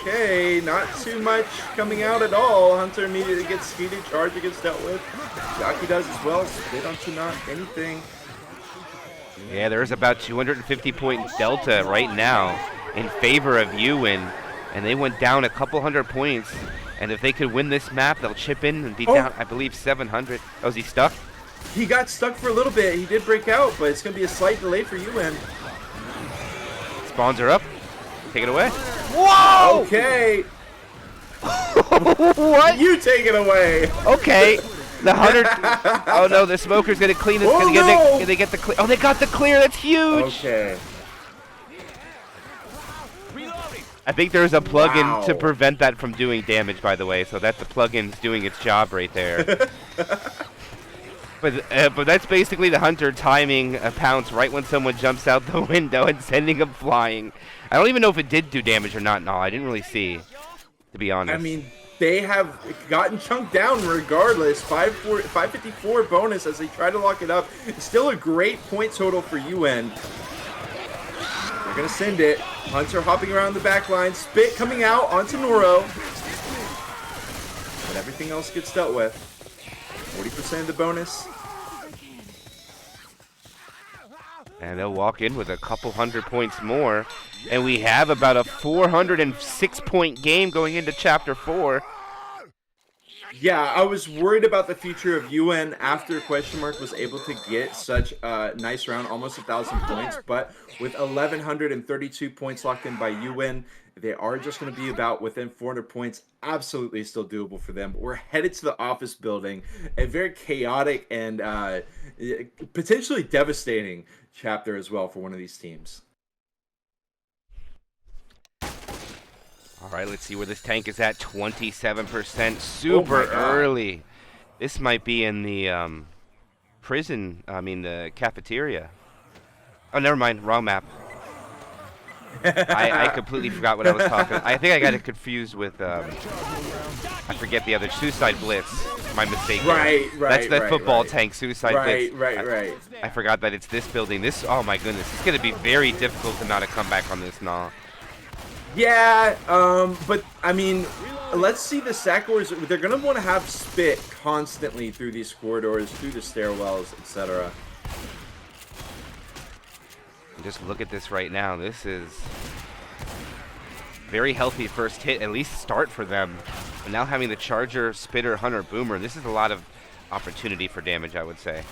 Okay, not too much coming out at all. Hunter immediately gets speeded. Charger gets dealt with. Jockey does as well. Split onto not anything. Yeah, there's about 250-point delta right now in favor of Uwin, and they went down a couple hundred points. And if they could win this map, they'll chip in and be down, I believe, 700. Oh, is he stuck? He got stuck for a little bit. He did break out, but it's going to be a slight delay for Uwin. Spawns are up. Take it away. Whoa! Okay. What? You take it away. Okay. The 100. Oh no, the smoker's gonna clean this. Oh, no. They get the clear. Oh, they got the clear. That's huge. Okay. I think there's a plugin to prevent that from doing damage, by the way. So that's the plugin's doing its job right there. But that's basically the hunter timing a pounce right when someone jumps out the window and sending them flying. I don't even know if it did do damage or not. No, I didn't really see, to be honest. I mean, they have gotten chunked down regardless. 554 bonus as they try to lock it up. It's still a great point total for UN. They're going to send it. Hunter hopping around the back line. Spit coming out onto Noro. But everything else gets dealt with. 40% of the bonus. And they'll walk in with a couple hundred points more. And we have about a 406-point game going into Chapter 4. Yeah, I was worried about the future of UN after Question Mark was able to get such a nice round, almost 1,000 points. But with 1,132 points locked in by UN, they are just going to be about within 400 points. Absolutely still doable for them. But we're headed to the office building. A very chaotic and potentially devastating chapter as well for one of these teams. All right, let's see where this tank is at. 27%, super early. This might be in the prison, the cafeteria. Oh, never mind, wrong map. I completely forgot what I was talking. I think I got it confused with, I forget the other, Suicide Blitz. My mistake. Right. That's the football tank, Suicide Blitz. Right. I forgot that it's this building. This, oh my goodness, it's going to be very difficult to not come back on this now. Yeah, but I mean, let's see the sack wars. They're going to want to have spit constantly through these corridors, through the stairwells, etc. Just look at this right now. This is very healthy first hit, at least start for them. And now having the Charger, Spitter, Hunter, Boomer, this is a lot of opportunity for damage, I would say.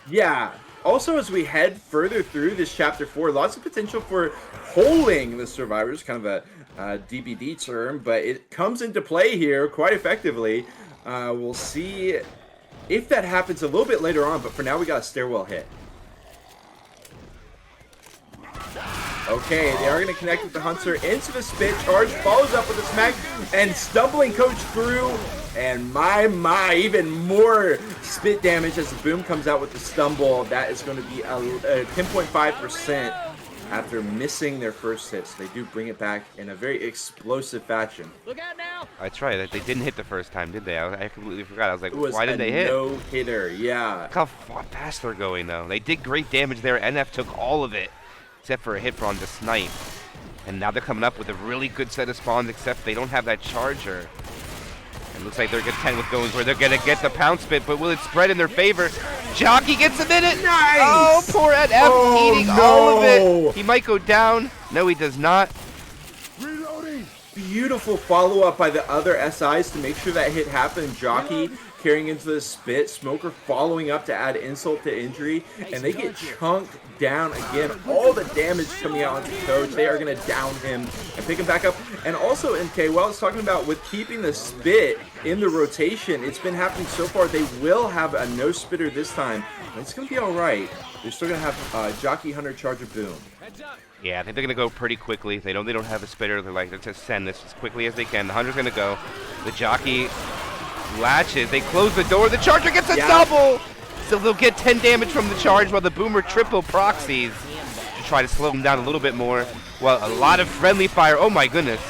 Yeah. Also, as we head further through this Chapter 4, lots of potential for holding the survivors, kind of a DBD term, but it comes into play here quite effectively. We'll see if that happens a little bit later on, but for now we got a stairwell hit. Okay, they are going to connect with the Hunter into the spit. Charge follows up with a smack and stumbling coach through. And my, even more spit damage as the boom comes out with the stumble. That is going to be a 10.5% after missing their first hit. So they do bring it back in a very explosive fashion. Look out now! That's right. They didn't hit the first time, did they? I completely forgot. I was like, It was why did they hit? No hitter, yeah. Look how fast they're going, though. They did great damage there. NF took all of it, except for a hit on the snipe. And now they're coming up with a really good set of spawns, except they don't have that Charger. It looks like they're content with going where they're going to get the pound spit, but will it spread in their favor? Jockey gets a minute. Nice! Oh, poor NF eating all of it. He might go down. No, he does not. Reloading. Beautiful follow-up by the other SIs to make sure that hit happened. Jockey carrying into the spit, Smoker following up to add insult to injury, and they get chunked down again. All the damage coming out onto Coach. They are going to down him and pick him back up. And also, MK, while I was talking about with keeping the spit in the rotation, it's been happening so far. They will have a no spitter this time, but it's going to be all right. They're still going to have Jockey, Hunter, Charger, Boom. Yeah, I think they're going to go pretty quickly. They know they don't have a spitter. They're like, let's just send this as quickly as they can. The Hunter's going to go. The Jockey latches. They close the door. The Charger gets a double! So they'll get 10 damage from the charge while the Boomer triple proxies to try to slow them down a little bit more. Well, a lot of friendly fire. Oh my goodness.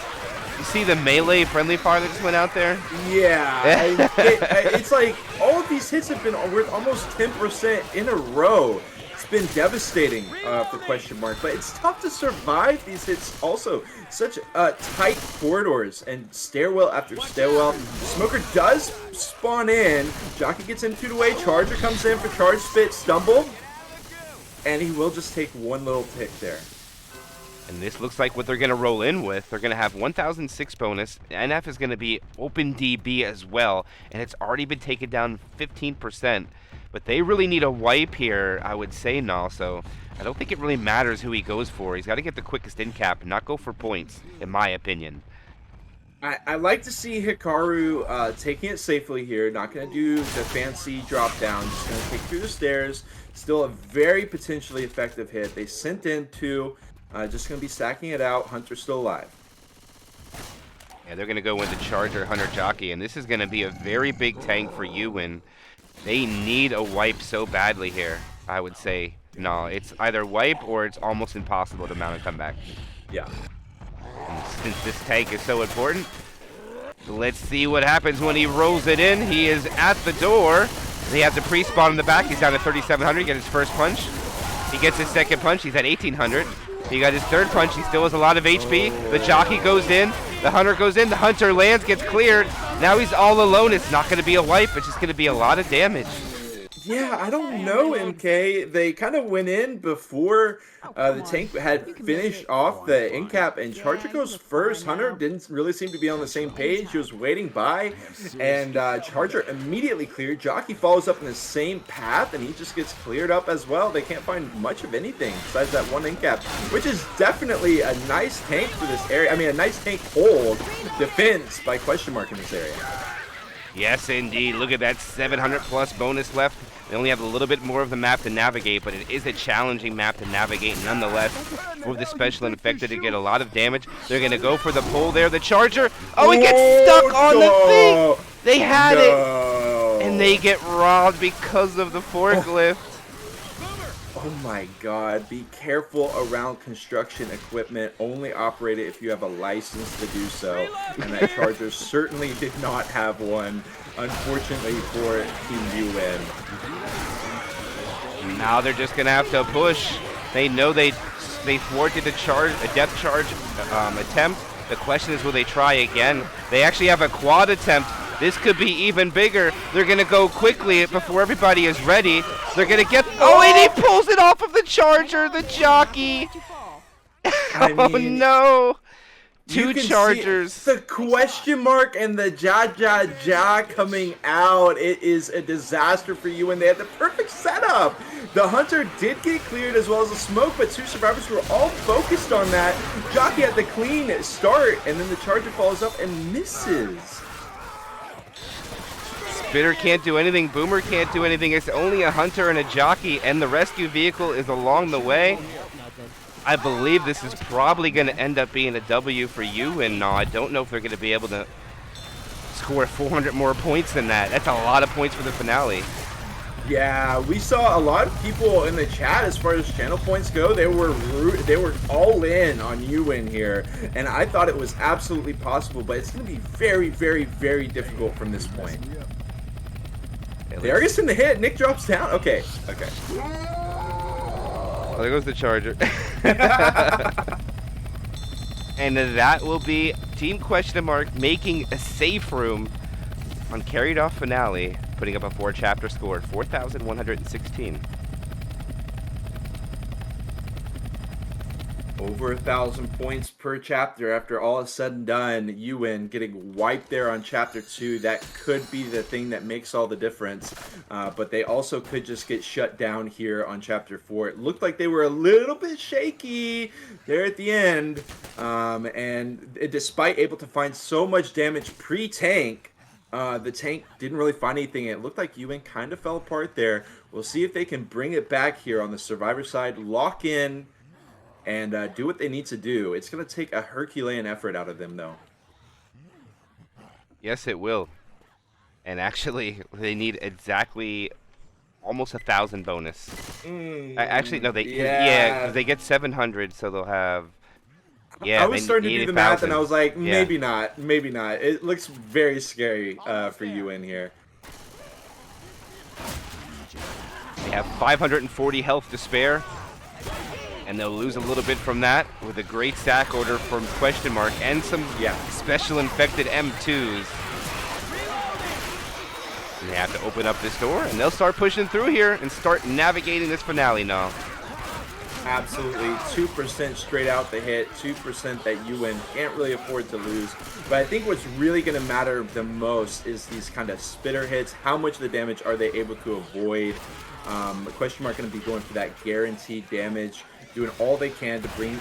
You see the melee friendly fire that just went out there? Yeah. It's like all of these hits have been worth almost 10% in a row. It's been devastating for Question Mark, but it's tough to survive these hits also. Such tight corridors and stairwell after stairwell. Smoker does spawn in. Jockey gets in 2 away. Charger comes in for charge spit, stumble. and he will just take one little tick there. And this looks like what they're going to roll in with. They're going to have 1,006 bonus. NF is going to be open DB as well, and it's already been taken down 15%. But they really need a wipe here, I would say, now. So I don't think it really matters who he goes for. He's got to get the quickest in cap and not go for points, in my opinion. I like to see Hikaru taking it safely here. Not going to do the fancy drop down. Just going to take through the stairs. Still a very potentially effective hit. They sent in two. Just going to be stacking it out. Hunter's still alive. Yeah, they're going to go into Charger, Hunter, Jockey, and this is going to be a very big tank for Uwin. They need a wipe so badly here, I would say. No, it's either wipe or it's almost impossible to mount a comeback. Yeah. And since this tank is so important, let's see what happens when he rolls it in. He is at the door. He has a pre-spawn in the back. He's down to 3,700. He gets his first punch. He gets his second punch. He's at 1,800. He got his third punch. He still has a lot of HP. The Jockey goes in. The Hunter goes in. The Hunter lands, gets cleared. Now he's all alone. It's not going to be a wipe. It's just going to be a lot of damage. Yeah, I don't know, MK. They kind of went in before the tank had finished off the end cap, and Charger goes first. Hunter didn't really seem to be on the same page. He was waiting by, and Charger immediately cleared. Jockey follows up in the same path, and he just gets cleared up as well. They can't find much of anything besides that one end cap, which is definitely a nice tank for this area. I mean, a nice tank hold defense by question mark in this area. Yes, indeed. Look at that 700 plus bonus left. They only have a little bit more of the map to navigate, but it is a challenging map to navigate nonetheless. For the special infected to get a lot of damage. They're going to go for the pull there. The Charger. Oh, he gets stuck on the thing. They had it. And they get robbed because of the forklift. Oh my god, be careful around construction equipment. Only operate it if you have a license to do so. And that Charger certainly did not have one, unfortunately for Team Uwin. Now they're just going to have to push. They know they thwarted a death charge attempt. The question is, will they try again? They actually have a quad attempt. This could be even bigger. They're going to go quickly before everybody is ready. They're going to get... Oh, and he pulls it off of the Charger, the Jockey. Oh, no. Two Chargers. The question mark and the ja coming out. It is a disaster for you, and they had the perfect setup. The Hunter did get cleared as well as the smoke, but two survivors were all focused on that. Jockey had the clean start, and then the Charger follows up and misses. Spitter can't do anything. Boomer can't do anything. It's only a Hunter and a Jockey, and the rescue vehicle is along the way. I believe this is probably going to end up being a W for you, and I don't know if they're going to be able to score 400 more points than that. That's a lot of points for the finale. Yeah, we saw a lot of people in the chat as far as channel points go. They were all in on Uwin here, and I thought it was absolutely possible, but it's going to be very, very, very difficult from this point. Darius in the hit. Nick drops down. Okay. Oh, there goes the Charger. And that will be Team Question Mark making a safe room on Carried Off Finale, putting up a 4-chapter score, 4,116. Over 1,000 points per chapter after all is said and done. Uwin getting wiped there on chapter 2. That could be the thing that makes all the difference. But they also could just get shut down here on chapter 4. It looked like they were a little bit shaky there at the end. And despite able to find so much damage pre-tank, the tank didn't really find anything. It looked like Uwin kind of fell apart there. We'll see if they can bring it back here on the survivor side. Lock in and do what they need to do. It's going to take a Herculean effort out of them, though. Yes, it will. And actually, they need exactly almost 1,000 bonus. Actually, no, yeah, they get 700, so they'll have... Yeah, I was starting to do the math, and I was like, maybe not, maybe not. It looks very scary for you in here. They have 540 health to spare. And they'll lose a little bit from that with a great stack order from Question Mark and some special infected M2s. And they have to open up this door, and they'll start pushing through here and start navigating this finale now. Absolutely, 2% straight out the hit, 2% that Uwin can't really afford to lose. But I think what's really going to matter the most is these kind of spitter hits. How much of the damage are they able to avoid? Question mark going to be going for that guaranteed damage, doing all they can to bring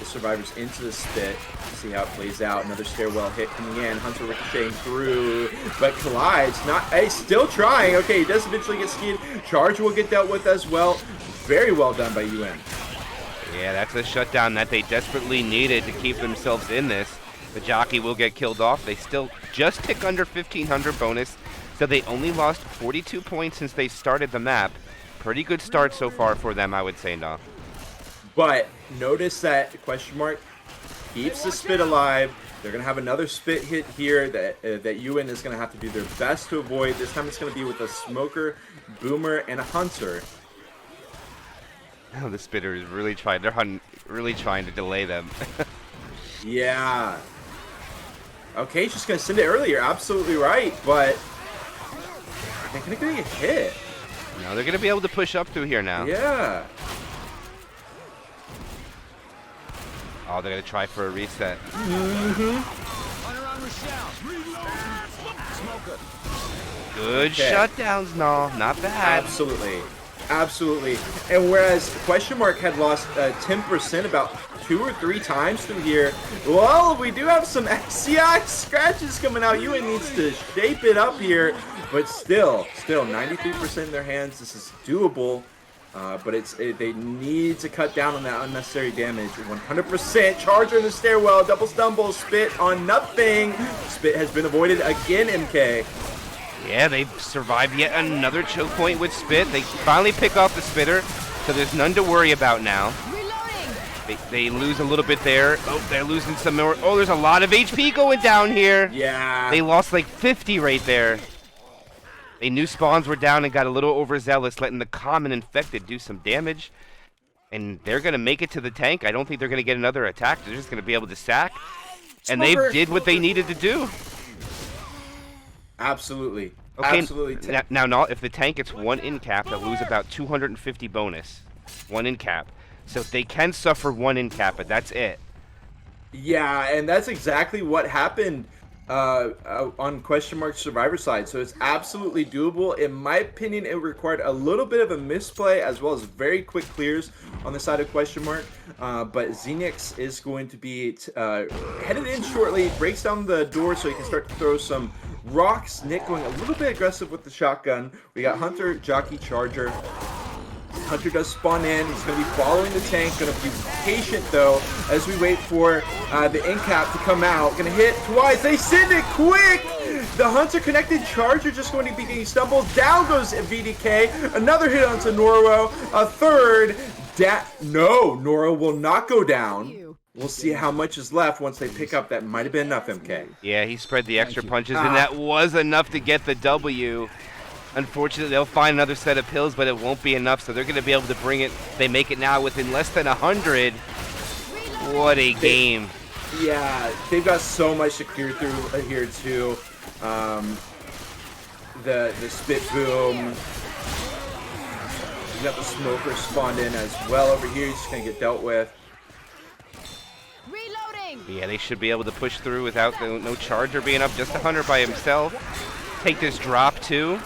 survivors into the spit. See how it plays out. Another stairwell hit coming in. Hunter ricocheting through, but collides. Not, hey, still trying. Okay, he does eventually get skied. Charge will get dealt with as well. Very well done by UN. Yeah, that's a shutdown that they desperately needed to keep themselves in this. The jockey will get killed off. They still just tick under 1,500 bonus, so they only lost 42 points since they started the map. Pretty good start so far for them, I would say, no. But notice that question mark keeps the spit alive. They're going to have another spit hit here that UN is going to have to do their best to avoid. This time it's going to be with a smoker, boomer, and a hunter. Oh, the spitter is really trying. They're really trying to delay them. Yeah. Okay, just going to send it earlier. Absolutely right, but they're going to get hit. No, they're going to be able to push up through here now. Yeah. Oh, they're going to try for a reset. Good shutdowns, no, not bad. Absolutely. Absolutely. And whereas question mark had lost 10% about 2 or 3 times through here, well, we do have some XCI scratches coming out. Uwin needs to shape it up here, but still 93% in their hands. This is doable. But they need to cut down on that unnecessary damage. 100% charger in the stairwell, double stumble, spit on nothing. Spit has been avoided again, MK. Yeah, they've survived yet another choke point with spit. They finally pick off the spitter, so there's none to worry about now. They lose a little bit there. Oh, they're losing some more. Oh, there's a lot of HP going down here. Yeah. They lost like 50 right there. They knew spawns were down and got a little overzealous, letting the common infected do some damage. And they're going to make it to the tank. I don't think they're going to get another attack. They're just going to be able to sack. And they did what they needed to do. Absolutely. Okay, Absolutely. now, if the tank gets 1 in cap, they'll lose about 250 bonus. 1 in cap. So they can suffer 1 in cap, but that's it. Yeah, and that's exactly what happened on question mark survivor side. So it's absolutely doable. In my opinion, it required a little bit of a misplay as well as very quick clears on the side of question mark. But Xenix is going to be headed in shortly, breaks down the door so he can start to throw some rocks. Nick going a little bit aggressive with the shotgun. We got Hunter, Jockey, Charger. Hunter does spawn in. He's going to be following the tank. Going to be patient, though, as we wait for the end cap to come out. Going to hit twice. They send it quick! The Hunter connected Charger just going to be getting stumbled. Down goes VDK. Another hit onto Noro. A third. No, Noro will not go down. We'll see how much is left once they pick up. That might have been enough, MK. Yeah, he spread the extra punches, and that was enough to get the W. Unfortunately, they'll find another set of pills, but it won't be enough, so they're going to be able to bring it. They make it now within less than 100. What a game. Yeah, they've got so much to clear through here, too. The spit boom. You got the smoker spawned in as well over here. He's just going to get dealt with. Yeah, they should be able to push through without no Charger being up. Just a Hunter by himself. Take this drop, too.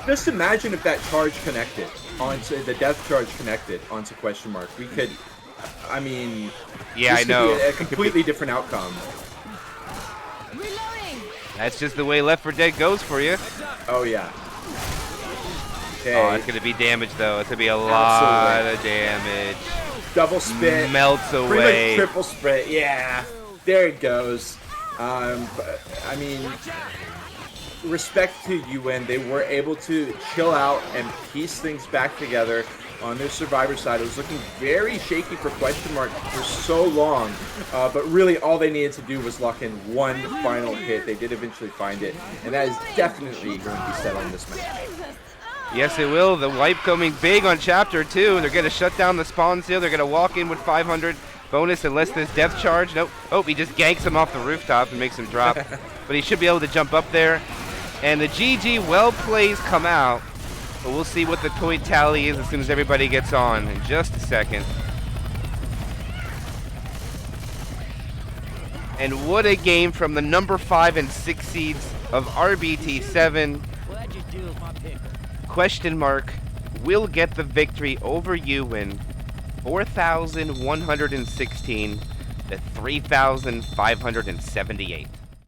Just imagine if that charge connected onto the death charge connected onto question mark. We could, I mean, yeah, I know. Be a completely different outcome. That's just the way Left 4 Dead goes for you. Oh yeah. Okay. Oh, it's gonna be damage though. It's gonna be a lot of damage. Double spit. Melts away. Pretty much triple spit. Yeah. There it goes. I mean, respect to Uwin, they were able to chill out and piece things back together on their survivor side. It was looking very shaky for question mark for so long, but really all they needed to do was lock in one final hit. They did eventually find it, and that is definitely going to be set on this match. Yes, it will. The wipe coming big on Chapter 2. They're going to shut down the spawns here. They're going to walk in with 500 bonus unless this death charge. Nope. Oh, he just ganks him off the rooftop and makes him drop. But he should be able to jump up there. And the GG well plays come out. But we'll see what the point tally is as soon as everybody gets on in just a second. And what a game from the number 5 and 6 seeds of RBT7. Question mark will get the victory over Uwin. 4,116 to 3,578.